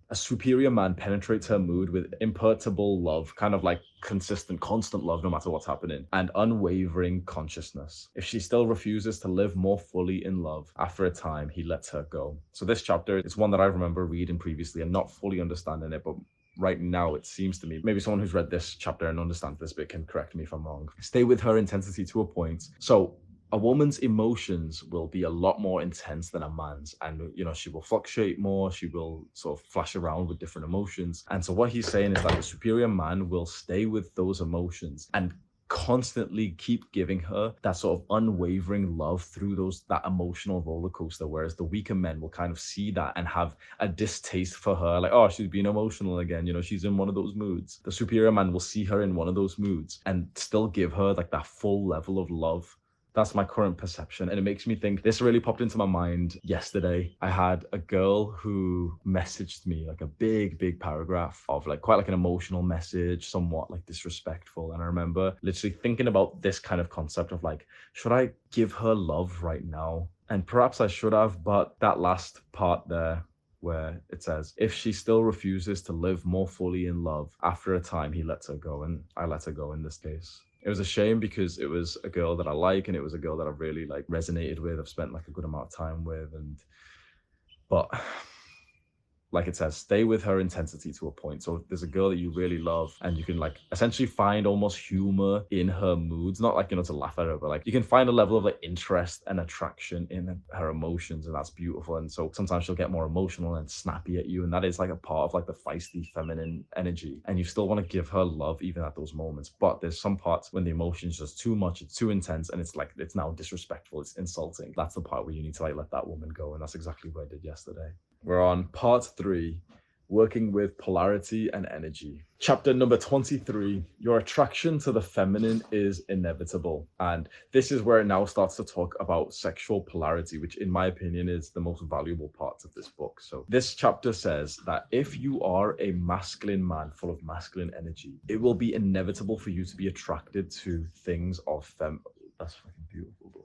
A superior man penetrates her mood with imperturbable love, kind of like consistent, constant love no matter what's happening, and unwavering consciousness. If she still refuses to live more fully in love, after a time, he lets her go. So this chapter is one that I remember reading previously and not fully understanding it, but right now it seems to me, maybe someone who's read this chapter and understands this bit can correct me if I'm wrong. Stay with her intensity to a point. So a woman's emotions will be a lot more intense than a man's, and she will fluctuate more, she will sort of flash around with different emotions. And so what he's saying is that the superior man will stay with those emotions and constantly keep giving her that sort of unwavering love through that emotional roller coaster, whereas the weaker men will kind of see that and have a distaste for her, like, oh, she's being emotional again, she's in one of those moods. The superior man will see her in one of those moods and still give her like that full level of love. That's my current perception. And it makes me think, this really popped into my mind yesterday. I had a girl who messaged me like a big paragraph of like quite like an emotional message, somewhat like disrespectful. And I remember literally thinking about this kind of concept of like, should I give her love right now? And perhaps I should have, but that last part there, where it says, if she still refuses to live more fully in love, after a time, he lets her go. And I let her go in this case. It was a shame because it was a girl that I like, and it was a girl that I really like resonated with. I've spent like a good amount of time with, but like it says, stay with her intensity to a point. So if there's a girl that you really love and you can like essentially find almost humor in her moods, not like, to laugh at her, but like you can find a level of like interest and attraction in her emotions, and that's beautiful. And so sometimes she'll get more emotional and snappy at you, and that is like a part of like the feisty feminine energy. And you still want to give her love even at those moments. But there's some parts when the emotion's just too much, it's too intense, and it's like, it's now disrespectful, it's insulting. That's the part where you need to like let that woman go. And that's exactly what I did yesterday. We're on part 3, working with polarity and energy. Chapter number 23, your attraction to the feminine is inevitable. And this is where it now starts to talk about sexual polarity, which in my opinion is the most valuable part of this book. So this chapter says that if you are a masculine man full of masculine energy, it will be inevitable for you to be attracted to things of that's fucking beautiful, bro.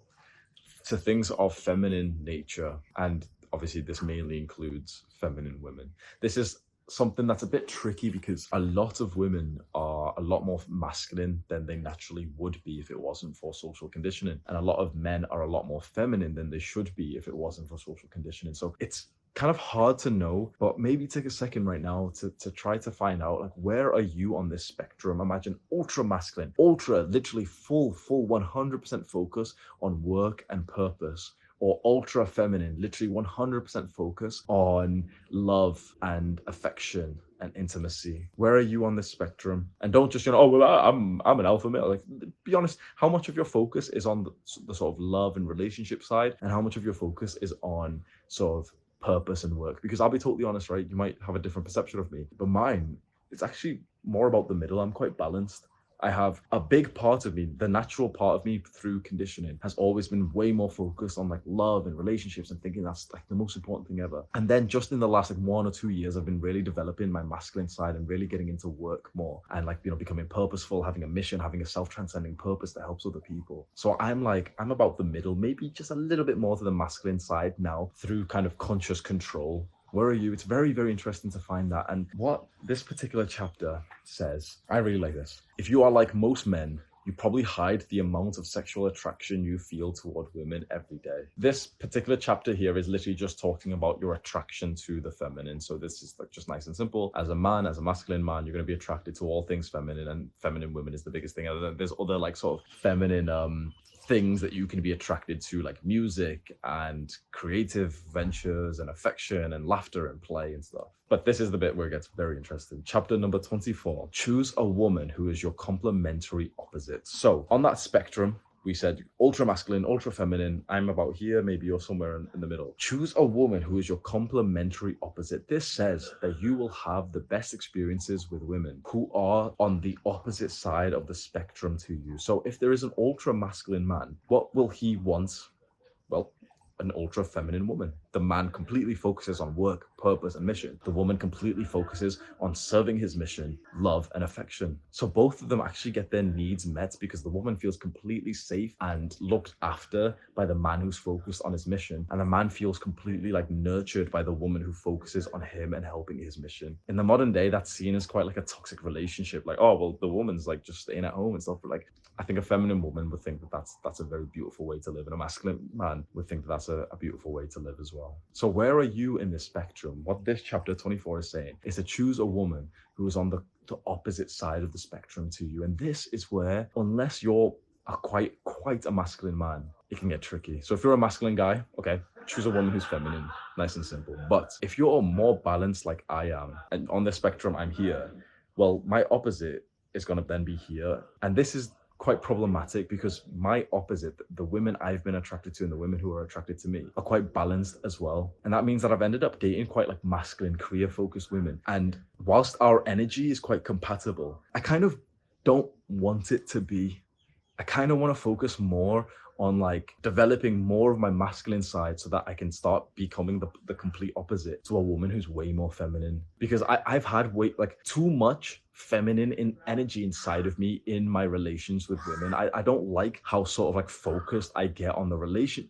To things of feminine nature. And obviously, this mainly includes feminine women. This is something that's a bit tricky because a lot of women are a lot more masculine than they naturally would be if it wasn't for social conditioning. And a lot of men are a lot more feminine than they should be if it wasn't for social conditioning. So it's kind of hard to know, but maybe take a second right now to try to find out, like, where are you on this spectrum? Imagine ultra masculine, ultra, literally full 100% focus on work and purpose, or ultra feminine, literally 100% focus on love and affection and intimacy. Where are you on this spectrum? And don't just, oh, well, I'm an alpha male. Like, be honest, how much of your focus is on the sort of love and relationship side, and how much of your focus is on sort of purpose and work? Because I'll be totally honest, right? You might have a different perception of me, but mine, it's actually more about the middle. I'm quite balanced. I have a big part of me, the natural part of me through conditioning, has always been way more focused on like love and relationships and thinking that's like the most important thing ever. And then just in the last like 1 or 2 years, I've been really developing my masculine side and really getting into work more and like, becoming purposeful, having a mission, having a self-transcending purpose that helps other people. So I'm about the middle, maybe just a little bit more to the masculine side now through kind of conscious control. Where are you? It's very, very interesting to find that. And what this particular chapter says, I really like this. If you are like most men, you probably hide the amount of sexual attraction you feel toward women every day. This particular chapter here is literally just talking about your attraction to the feminine. So this is like just nice and simple. As a man, as a masculine man, you're going to be attracted to all things feminine, and feminine women is the biggest thing. There's other like sort of feminine things that you can be attracted to, like music and creative ventures and affection and laughter and play and stuff. But this is the bit where it gets very interesting. Chapter number 24, choose a woman who is your complementary opposite. So on that spectrum, we said ultra masculine, ultra feminine. I'm about here, maybe you're somewhere in the middle. Choose a woman who is your complementary opposite. This says that you will have the best experiences with women who are on the opposite side of the spectrum to you. So if there is an ultra masculine man, what will he want? Well, an ultra feminine woman. The man completely focuses on work, purpose, and mission. The woman completely focuses on serving his mission, love, and affection. So both of them actually get their needs met because the woman feels completely safe and looked after by the man who's focused on his mission. And the man feels completely like nurtured by the woman who focuses on him and helping his mission. In the modern day, that's seen as quite like a toxic relationship. Like, oh, well, the woman's like just staying at home and stuff. But like, I think a feminine woman would think that that's a very beautiful way to live. And a masculine man would think that that's a beautiful way to live as well. So where are you in this spectrum? What this chapter 24 is saying is to choose a woman who is on the opposite side of the spectrum to you. And this is where, unless you're quite a masculine man, it can get tricky. So if you're a masculine guy, okay, choose a woman who's feminine, nice and simple. But if you're more balanced like I am, and on the spectrum I'm here, well, my opposite is going to then be here. And this is quite problematic because my opposite, the women I've been attracted to and the women who are attracted to me, are quite balanced as well. And that means that I've ended up dating quite like masculine, career-focused women. And whilst our energy is quite compatible, I kind of don't want it to be. I kind of want to focus more on like developing more of my masculine side so that I can start becoming the complete opposite to a woman who's way more feminine. Because I've had too much feminine in energy inside of me in my relations with women. I don't like how sort of like focused I get on the relation.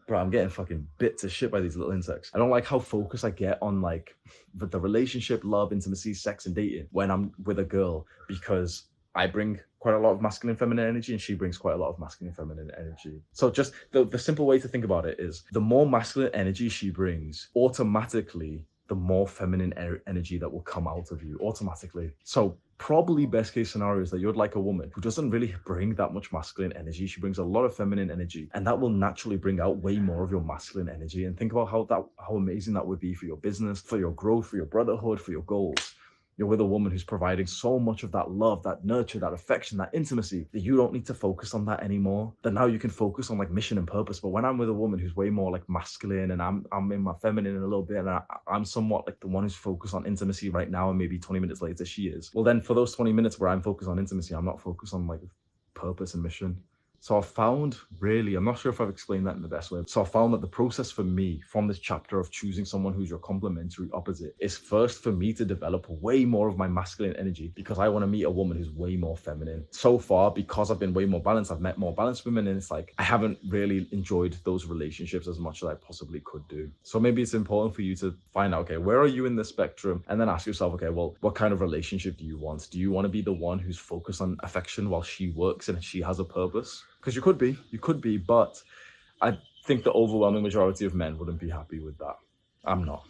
I'm getting fucking bit to shit by these little insects. I don't like how focused I get on like the relationship, love, intimacy, sex, and dating when I'm with a girl, because I bring quite a lot of masculine feminine energy and she brings quite a lot of masculine feminine energy. So just the simple way to think about it is the more masculine energy she brings, automatically the more feminine energy that will come out of you automatically. So probably best case scenario is that you'd like a woman who doesn't really bring that much masculine energy. She brings a lot of feminine energy, and that will naturally bring out way more of your masculine energy. And think about how amazing that would be for your business, for your growth, for your brotherhood, for your goals. You're with a woman who's providing so much of that love, that nurture, that affection, that intimacy, that you don't need to focus on that anymore. That now you can focus on like mission and purpose. But when I'm with a woman who's way more like masculine and I'm in my feminine a little bit, and I'm somewhat like the one who's focused on intimacy right now, and maybe 20 minutes later she is. Well, then for those 20 minutes where I'm focused on intimacy, I'm not focused on like purpose and mission. So I found, really, I'm not sure if I've explained that in the best way. So I found that the process for me from this chapter of choosing someone who's your complementary opposite is first for me to develop way more of my masculine energy, because I want to meet a woman who's way more feminine. So far, because I've been way more balanced, I've met more balanced women, and it's like I haven't really enjoyed those relationships as much as I possibly could do. So maybe it's important for you to find out, okay, where are you in the spectrum? And then ask yourself, okay, well, what kind of relationship do you want? Do you want to be the one who's focused on affection while she works and she has a purpose? Because you could be, but I think the overwhelming majority of men wouldn't be happy with that. I'm not.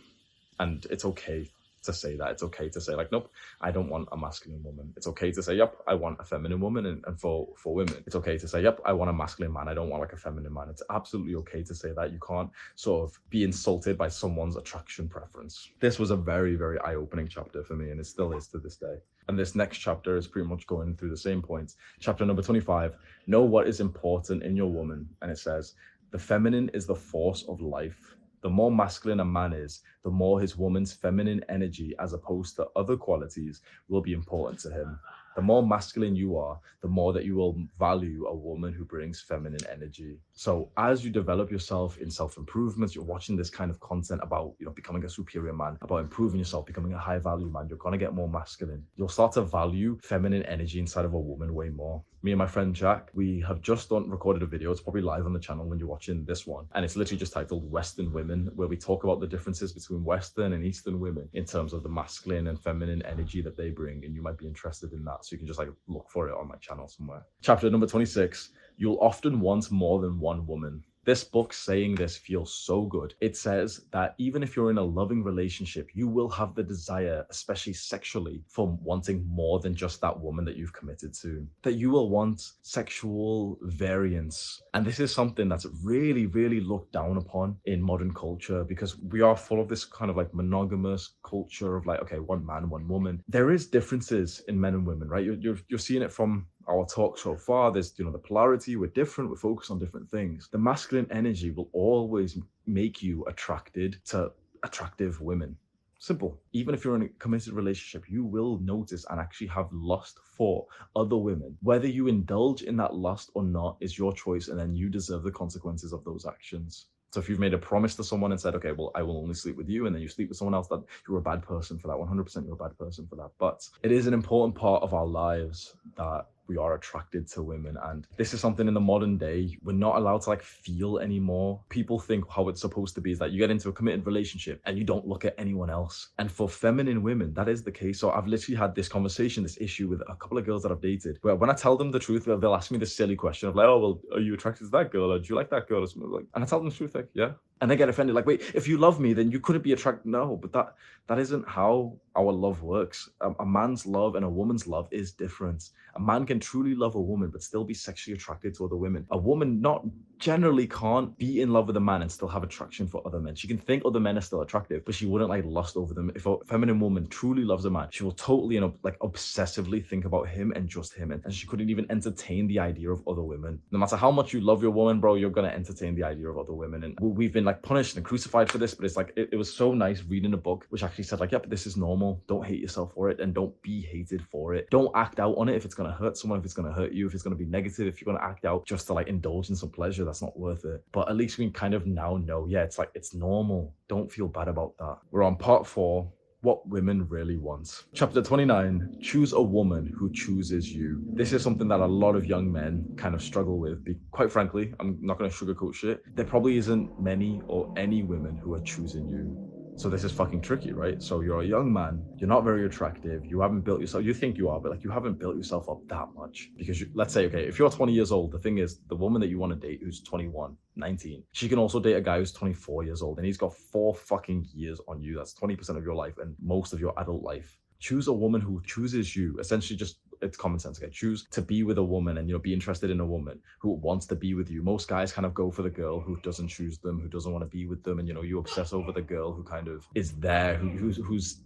And it's okay to say that. It's okay to say, like, nope, I don't want a masculine woman. It's okay to say, yep, I want a feminine woman. And for women, it's okay to say, yep, I want a masculine man. I don't want like a feminine man. It's absolutely okay to say that. You can't sort of be insulted by someone's attraction preference. This was a very, very eye-opening chapter for me, and it still is to this day. And this next chapter is pretty much going through the same points. Chapter number 25, know what is important in your woman. And it says, the feminine is the force of life. The more masculine a man is, the more his woman's feminine energy, as opposed to other qualities, will be important to him. The more masculine you are, the more that you will value a woman who brings feminine energy. So as you develop yourself in self-improvement, you're watching this kind of content about, becoming a superior man, about improving yourself, becoming a high value man, you're going to get more masculine. You'll start to value feminine energy inside of a woman way more. Me and my friend Jack, we have just recorded a video. It's probably live on the channel when you're watching this one. And it's literally just titled Western Women, where we talk about the differences between Western and Eastern women in terms of the masculine and feminine energy that they bring. And you might be interested in that. So you can just look for it on my channel somewhere. Chapter number 26, you'll often want more than one woman. This book saying this feels so good. It says that even if you're in a loving relationship, you will have the desire, especially sexually, for wanting more than just that woman that you've committed to. That you will want sexual variance. And this is something that's really, really looked down upon in modern culture, because we are full of this kind of monogamous culture of okay, one man, one woman. There is differences in men and women, right? You're seeing it from our talk so far. There's the polarity, we're different, we're focused on different things. The masculine energy will always make you attracted to attractive women. Simple. Even if you're in a committed relationship, you will notice and actually have lust for other women. Whether you indulge in that lust or not is your choice, and then you deserve the consequences of those actions. So if you've made a promise to someone and said, okay, well, I will only sleep with you, and then you sleep with someone else, that you're a bad person for that. 100% you're a bad person for that. But it is an important part of our lives that we are attracted to women. And this is something in the modern day we're not allowed to feel anymore. People think how it's supposed to be is that you get into a committed relationship and you don't look at anyone else. And for feminine women, that is the case. So I've literally had this conversation, this issue with a couple of girls that I've dated, where when I tell them the truth, they'll ask me this silly question of oh, well, are you attracted to that girl? Or do you like that girl? Or something and I tell them the truth, yeah. And they get offended, wait, if you love me, then you couldn't be attracted. No, but that isn't how our love works. A man's love and a woman's love is different. A man can truly love a woman, but still be sexually attracted to other women. A woman not generally can't be in love with a man and still have attraction for other men. She can think other men are still attractive, but she wouldn't lust over them. If a feminine woman truly loves a man, she will totally, obsessively think about him and just him. And she couldn't even entertain the idea of other women. No matter how much you love your woman, bro, you're going to entertain the idea of other women. And we've been punished and crucified for this, but it's it was so nice reading a book which actually said yep, this is normal. Don't hate yourself for it, and don't be hated for it. Don't act out on it if it's going to hurt someone, if it's going to hurt you, if it's going to be negative, if you're going to act out just to indulge in some pleasure, that's not worth it. But at least we kind of now know, yeah, it's it's normal. Don't feel bad about that. We're on part 4. What women really want. Chapter 29, choose a woman who chooses you. This is something that a lot of young men kind of struggle with. Quite frankly, I'm not going to sugarcoat shit. There probably isn't many or any women who are choosing you. So this is fucking tricky, right? So you're a young man, you're not very attractive, you haven't built yourself, you think you are, but you haven't built yourself up that much. Because let's say, okay, if you're 20 years old, the thing is, the woman that you want to date who's 21, 19, she can also date a guy who's 24 years old, and he's got 4 fucking years on you. That's 20% of your life and most of your adult life. Choose a woman who chooses you. Essentially, just it's common sense. Okay, choose to be with a woman and be interested in a woman who wants to be with you. Most guys kind of go for the girl who doesn't choose them, who doesn't want to be with them, and you obsess over the girl who kind of is there, who's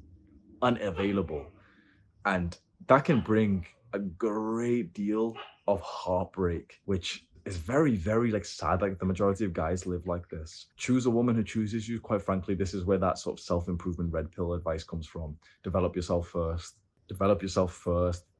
unavailable, and that can bring a great deal of heartbreak, which is very, very sad. The majority of guys live like this. Choose a woman who chooses you. Quite frankly, this is where that sort of self-improvement red pill advice comes from. Develop yourself first.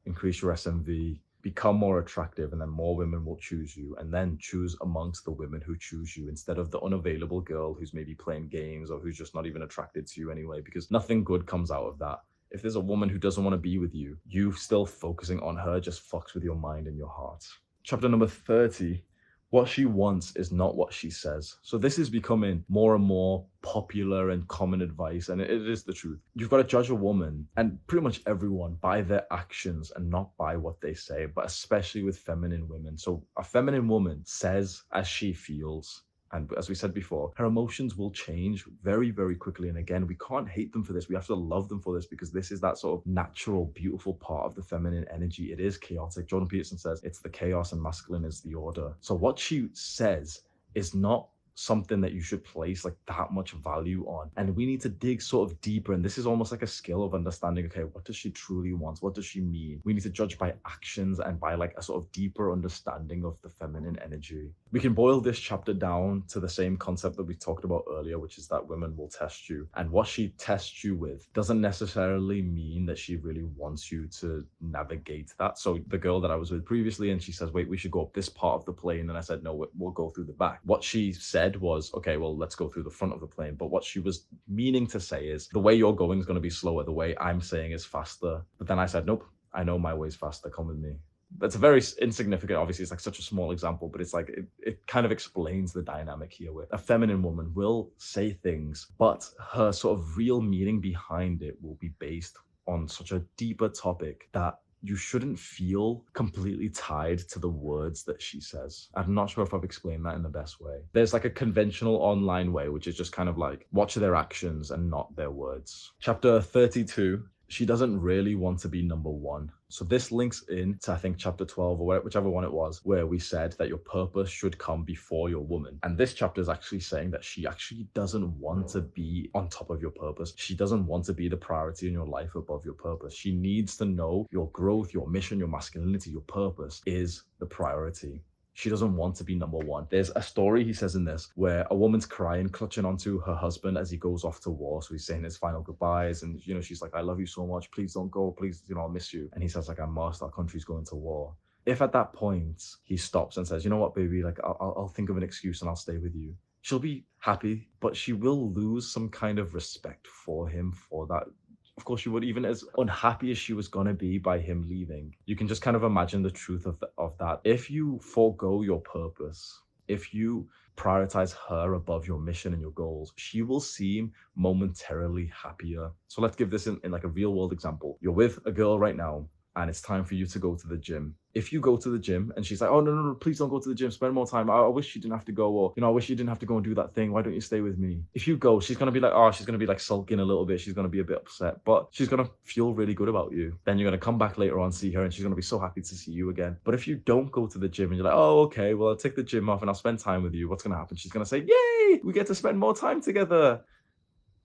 Increase your SMV, become more attractive, and then more women will choose you. And then choose amongst the women who choose you instead of the unavailable girl who's maybe playing games or who's just not even attracted to you anyway, because nothing good comes out of that. If there's a woman who doesn't want to be with you, you still focusing on her just fucks with your mind and your heart. Chapter number 30, what she wants is not what she says. So this is becoming more and more popular and common advice, and it is the truth. You've got to judge a woman, and pretty much everyone, by their actions and not by what they say, but especially with feminine women. So a feminine woman says as she feels. And as we said before, her emotions will change very, very quickly. And again, we can't hate them for this. We have to love them for this because this is that sort of natural, beautiful part of the feminine energy. It is chaotic. Jordan Peterson says it's the chaos and masculine is the order. So what she says is not something that you should place like that much value on, and we need to dig sort of deeper, and this is almost like a skill of understanding, okay, what does she truly want, what does she mean? We need to judge by actions and by like a sort of deeper understanding of the feminine energy. We can boil this chapter down to the same concept that we talked about earlier, which is that women will test you, and what she tests you with doesn't necessarily mean that she really wants you to navigate that. So the girl that I was with previously, and she says, wait, we should go up this part of the plane, and I said, no, we'll go through the back. What she said was, okay, well, let's go through the front of the plane. But what she was meaning to say is, the way you're going is going to be slower, the way I'm saying is faster. But then I said, nope, I know my way's faster, come with me. That's a very insignificant, obviously it's like such a small example, but it's like it kind of explains the dynamic here where a feminine woman will say things, but her sort of real meaning behind it will be based on such a deeper topic that you shouldn't feel completely tied to the words that she says. I'm not sure if I've explained that in the best way. There's like a conventional online way, which is just kind of like watch their actions and not their words. Chapter 32. She doesn't really want to be number one. So this links in to, I think, chapter 12 or whichever one it was, where we said that your purpose should come before your woman. And this chapter is actually saying that she actually doesn't want to be on top of your purpose. She doesn't want to be the priority in your life above your purpose. She needs to know your growth, your mission, your masculinity, your purpose is the priority. She doesn't want to be number one. There's a story, he says in this, where a woman's crying, clutching onto her husband as he goes off to war. So he's saying his final goodbyes. And, you know, she's like, I love you so much. Please don't go. Please, you know, I'll miss you. And he says, like, I must. Our country's going to war. If at that point he stops and says, you know what, baby, like, I'll think of an excuse and I'll stay with you. She'll be happy, but she will lose some kind of respect for him for that. Of course, she would, even as unhappy as she was going to be by him leaving. You can just kind of imagine the truth of that. If you forego your purpose, if you prioritize her above your mission and your goals, she will seem momentarily happier. So let's give this in like a real world example. You're with a girl right now and it's time for you to go to the gym. If you go to the gym and she's like, oh, no, please don't go to the gym. Spend more time. I wish you didn't have to go. Or, you know, I wish you didn't have to go and do that thing. Why don't you stay with me? If you go, she's going to be like, oh, she's going to be like sulking a little bit. She's going to be a bit upset, but she's going to feel really good about you. Then you're going to come back later on, see her, and she's going to be so happy to see you again. But if you don't go to the gym and you're like, oh, okay, well, I'll take the gym off and I'll spend time with you, what's going to happen? She's going to say, yay, we get to spend more time together.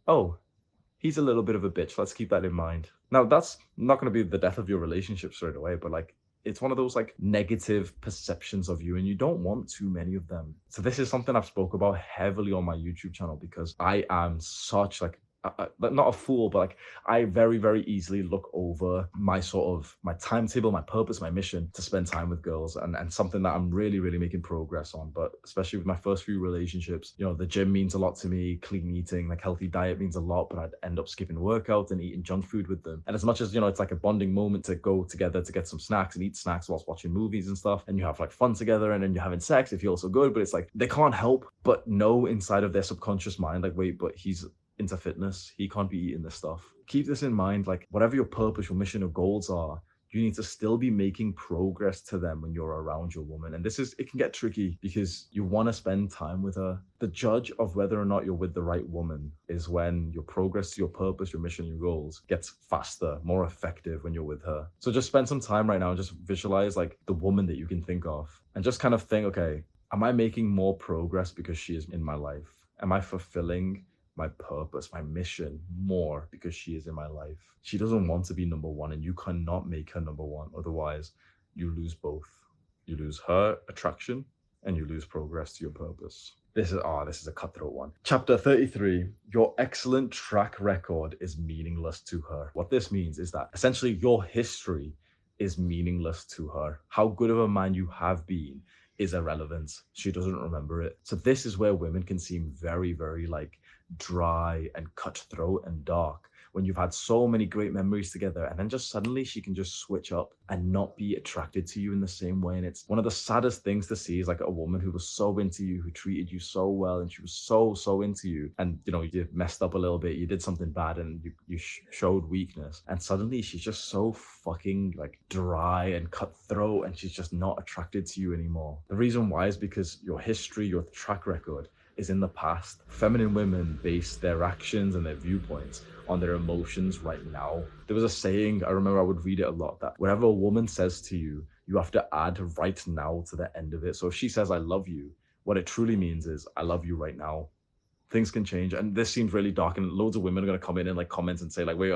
Oh, he's a little bit of a bitch. Let's keep that in mind. Now, that's not going to be the death of your relationship straight away, but like, it's one of those like negative perceptions of you and you don't want too many of them. So this is something I've spoke about heavily on my YouTube channel because I am such like, not a fool, but like I very, very easily look over my sort of my timetable, my purpose, my mission to spend time with girls and something that I'm really, really making progress on. But especially with my first few relationships, you know, the gym means a lot to me, clean eating, like healthy diet means a lot, but I'd end up skipping workouts and eating junk food with them. And as much as, you know, it's like a bonding moment to go together to get some snacks and eat snacks whilst watching movies and stuff, and you have like fun together and then you're having sex, it feels so good, but it's like they can't help but know inside of their subconscious mind, like, wait, but he's into fitness, he can't be eating this stuff. Keep this in mind, like whatever your purpose, your mission, or goals are, you need to still be making progress to them when you're around your woman. And it can get tricky because you want to spend time with her. The judge of whether or not you're with the right woman is when your progress to your purpose, your mission, your goals gets faster, more effective when you're with her. So just spend some time right now and just visualize like the woman that you can think of and just kind of think, okay, am I making more progress because she is in my life? Am I fulfilling my purpose, my mission more because she is in my life? She doesn't want to be number one and you cannot make her number one. Otherwise, you lose both. You lose her attraction and you lose progress to your purpose. This is a cutthroat one. Chapter 33, your excellent track record is meaningless to her. What this means is that essentially your history is meaningless to her. How good of a man you have been is irrelevant. She doesn't remember it. So this is where women can seem very, very like dry and cutthroat and dark when you've had so many great memories together, and then just suddenly she can just switch up and not be attracted to you in the same way. And it's one of the saddest things to see, is like a woman who was so into you, who treated you so well, and she was so into you, and you messed up a little bit, you did something bad, and you showed weakness, and suddenly she's just so fucking like dry and cutthroat, and she's just not attracted to you anymore. The reason why is because your history, your track record is in the past. Feminine women base their actions and their viewpoints on their emotions right now. There was a saying, I remember I would read it a lot, that whatever a woman says to you, you have to add right now to the end of it. So if she says, I love you, what it truly means is, I love you right now. Things can change, and this seems really dark, and loads of women are going to come in and like comment and say like, wait,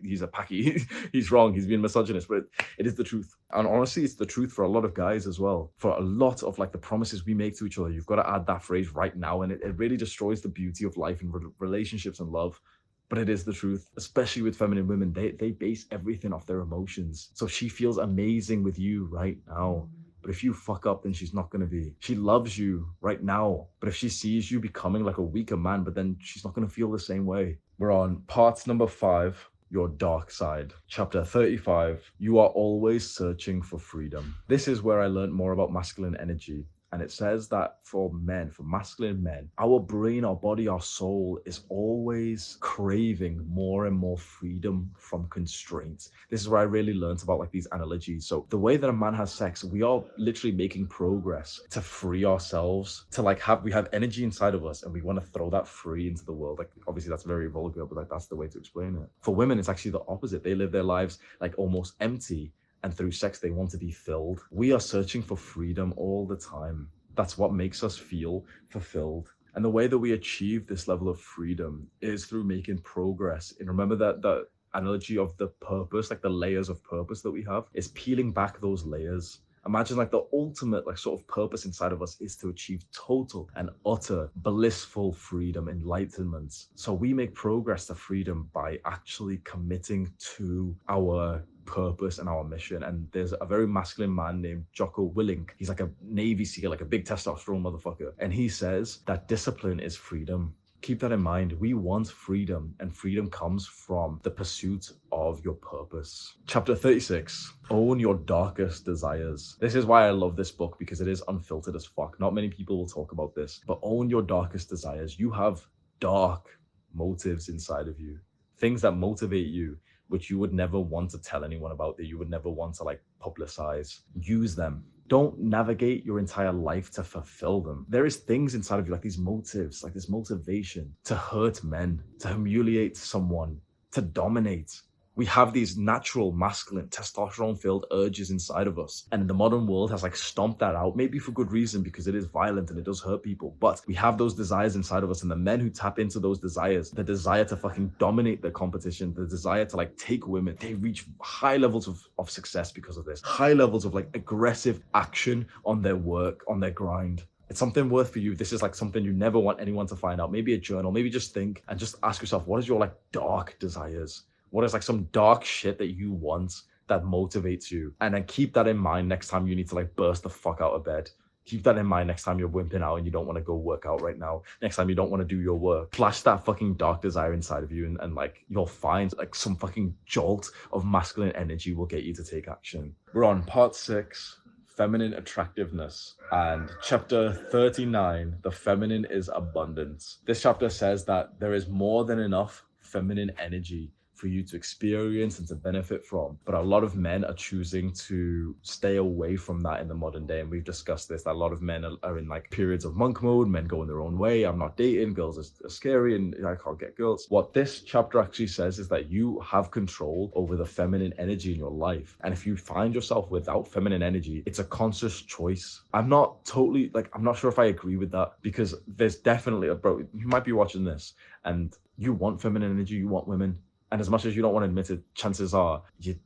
he's a packy, he's wrong, he's being misogynist, but it is the truth. And honestly, it's the truth for a lot of guys as well. For a lot of like the promises we make to each other, you've got to add that phrase right now, and it really destroys the beauty of life and relationships and love. But it is the truth, especially with feminine women. They base everything off their emotions. So she feels amazing with you right now. But if you fuck up, then she's not going to be. She loves you right now. But if she sees you becoming like a weaker man, but then she's not going to feel the same way. We're on part number 5, your dark side. Chapter 35, you are always searching for freedom. This is where I learned more about masculine energy. And it says that for men, for masculine men, our brain, our body, our soul is always craving more and more freedom from constraints. This is where I really learned about like these analogies. So the way that a man has sex, we are literally making progress to free ourselves, to like we have energy inside of us, and we want to throw that free into the world. Like obviously that's very vulgar, but like that's the way to explain it. For women, it's actually the opposite. They live their lives like almost empty, and through sex they want to be filled. We are searching for freedom all the time. That's what makes us feel fulfilled. And the way that we achieve this level of freedom is through making progress. And remember that the analogy of the purpose, like the layers of purpose that we have, is peeling back those layers. Imagine like the ultimate like sort of purpose inside of us is to achieve total and utter blissful freedom, enlightenment. So we make progress to freedom by actually committing to our purpose and our mission. And there's a very masculine man named Jocko Willink. He's like a Navy SEAL, like a big testosterone motherfucker. And he says that discipline is freedom. Keep that in mind. We want freedom, and freedom comes from the pursuit of your purpose. Chapter 36, own your darkest desires. This is why I love this book, because it is unfiltered as fuck. Not many people will talk about this, but own your darkest desires. You have dark motives inside of you, things that motivate you, which you would never want to tell anyone about, that you would never want to like publicize. Use them. Don't navigate your entire life to fulfill them. There is things inside of you, like these motives, like this motivation to hurt men, to humiliate someone, to dominate. We have these natural masculine testosterone-filled urges inside of us. And the modern world has like stomped that out, maybe for good reason, because it is violent and it does hurt people. But we have those desires inside of us, and the men who tap into those desires, the desire to fucking dominate the competition, the desire to like take women, they reach high levels of success because of this. High levels of like aggressive action on their work, on their grind. It's something worth for you. This is like something you never want anyone to find out. Maybe a journal, maybe just think and just ask yourself, what is your like dark desires? What is like some dark shit that you want that motivates you? And then keep that in mind next time you need to like burst the fuck out of bed. Keep that in mind next time you're wimping out and you don't want to go work out right now. Next time you don't want to do your work. Flash that fucking dark desire inside of you, and like you'll find like some fucking jolt of masculine energy will get you to take action. We're on part 6. Feminine attractiveness, and chapter 39, the feminine is abundance. This chapter says that there is more than enough feminine energy for you to experience and to benefit from. But a lot of men are choosing to stay away from that in the modern day. And we've discussed this, that a lot of men are in like periods of monk mode, men going their own way. I'm not dating, girls are scary and I can't get girls. What this chapter actually says is that you have control over the feminine energy in your life. And if you find yourself without feminine energy, it's a conscious choice. I'm not sure if I agree with that, because there's definitely bro, you might be watching this and you want feminine energy, you want women. And as much as you don't want to admit it, chances are you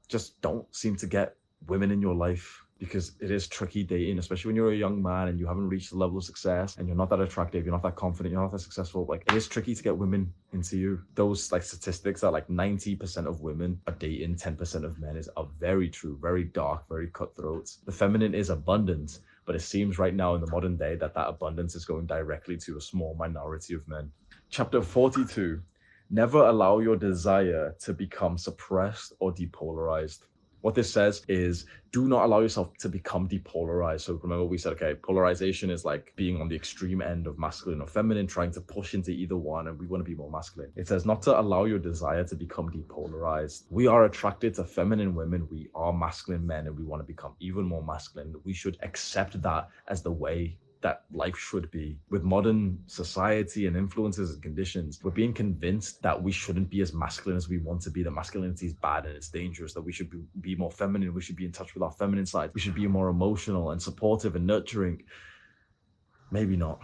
just don't seem to get women in your life, because it is tricky dating, especially when you're a young man and you haven't reached the level of success and you're not that attractive, you're not that confident, you're not that successful. Like, it is tricky to get women into you. Those like statistics are like 90% of women are dating 10% of men are very true, very dark, very cutthroat. The feminine is abundant, But it seems right now in the modern day that that abundance is going directly to a small minority of men. Chapter 42. Never allow your desire to become suppressed or depolarized. What this says is do not allow yourself to become depolarized. So remember we said, okay, polarization is like being on the extreme end of masculine or feminine, trying to push into either one, and we want to be more masculine. It says not to allow your desire to become depolarized. We are attracted to feminine women. We are masculine men, and we want to become even more masculine. We should accept that as the way that life should be. With modern society and influences and conditions, we're being convinced that we shouldn't be as masculine as we want to be, that masculinity is bad and it's dangerous, that we should be more feminine, we should be in touch with our feminine side, we should be more emotional and supportive and nurturing. Maybe not.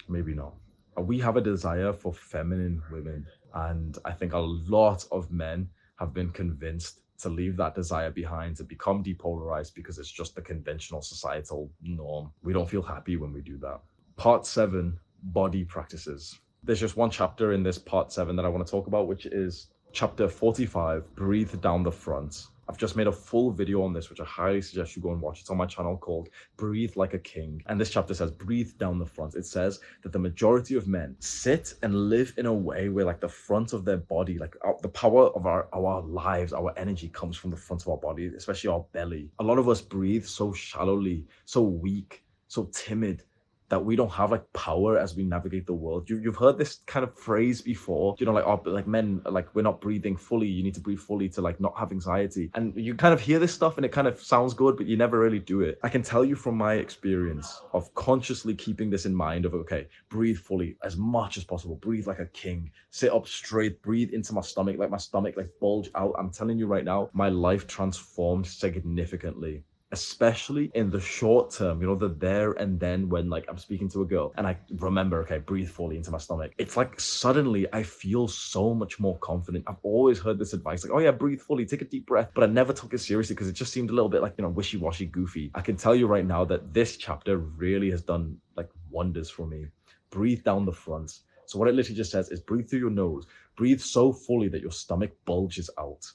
Maybe not. We have a desire for feminine women, and I think a lot of men have been convinced to leave that desire behind, to become depolarized, because it's just the conventional societal norm. We don't feel happy when we do that. Part 7, body practices. There's just one chapter in this part 7 that I want to talk about, which is chapter 45, breathe down the front. I've just made a full video on this, which I highly suggest you go and watch. It's on my channel called Breathe Like a King. And this chapter says, breathe down the front. It says that the majority of men sit and live in a way where like the front of their body, like the power of our lives, our energy comes from the front of our body, especially our belly. A lot of us breathe so shallowly, so weak, so timid, that we don't have like power as we navigate the world. You've heard this kind of phrase before, you know, like, oh, like men, like we're not breathing fully. You need to breathe fully to like not have anxiety. And you kind of hear this stuff and it kind of sounds good, but you never really do it. I can tell you from my experience of consciously keeping this in mind of, okay, breathe fully as much as possible. Breathe like a king, sit up straight, breathe into my stomach, like my stomach, like bulge out. I'm telling you right now, my life transformed significantly. Especially in the short term, you know, the there and then when like I'm speaking to a girl and I remember, okay, breathe fully into my stomach. It's like suddenly I feel so much more confident. I've always heard this advice, like, oh yeah, breathe fully, take a deep breath. But I never took it seriously because it just seemed a little bit like, you know, wishy-washy, goofy. I can tell you right now that this chapter really has done like wonders for me. Breathe down the front. So what it literally just says is breathe through your nose. Breathe so fully that your stomach bulges out.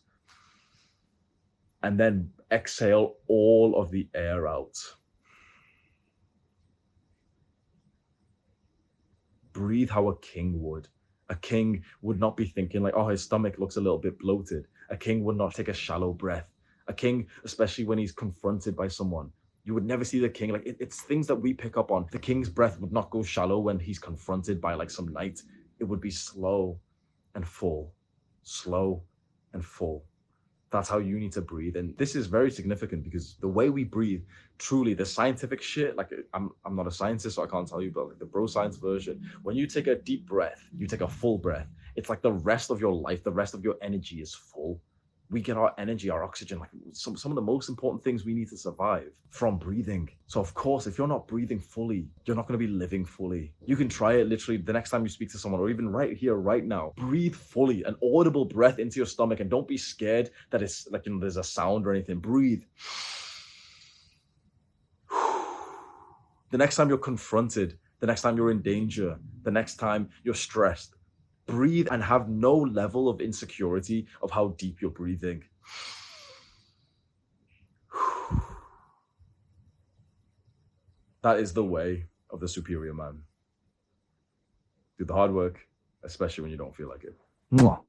And then exhale all of the air out. Breathe how a king would. A king would not be thinking like, oh, his stomach looks a little bit bloated. A king would not take a shallow breath. A king, especially when he's confronted by someone, you would never see the king. Like it's things that we pick up on. The king's breath would not go shallow when he's confronted by like some knight. It would be slow and full, slow and full. That's how you need to breathe. And this is very significant because the way we breathe, truly the scientific shit, like I'm not a scientist, so I can't tell you, but like the bro science version, when you take a deep breath, you take a full breath, it's like the rest of your life, the rest of your energy is full. We get our energy, our oxygen, like some of the most important things we need to survive from breathing. So of course, if you're not breathing fully, you're not going to be living fully. You can try it literally the next time you speak to someone, or even right here, right now. Breathe fully, an audible breath into your stomach, and don't be scared that it's like, you know, there's a sound or anything. Breathe. The next time you're confronted, the next time you're in danger, the next time you're stressed, breathe and have no level of insecurity of how deep you're breathing. That is the way of the superior man. Do the hard work, especially when you don't feel like it. Mwah.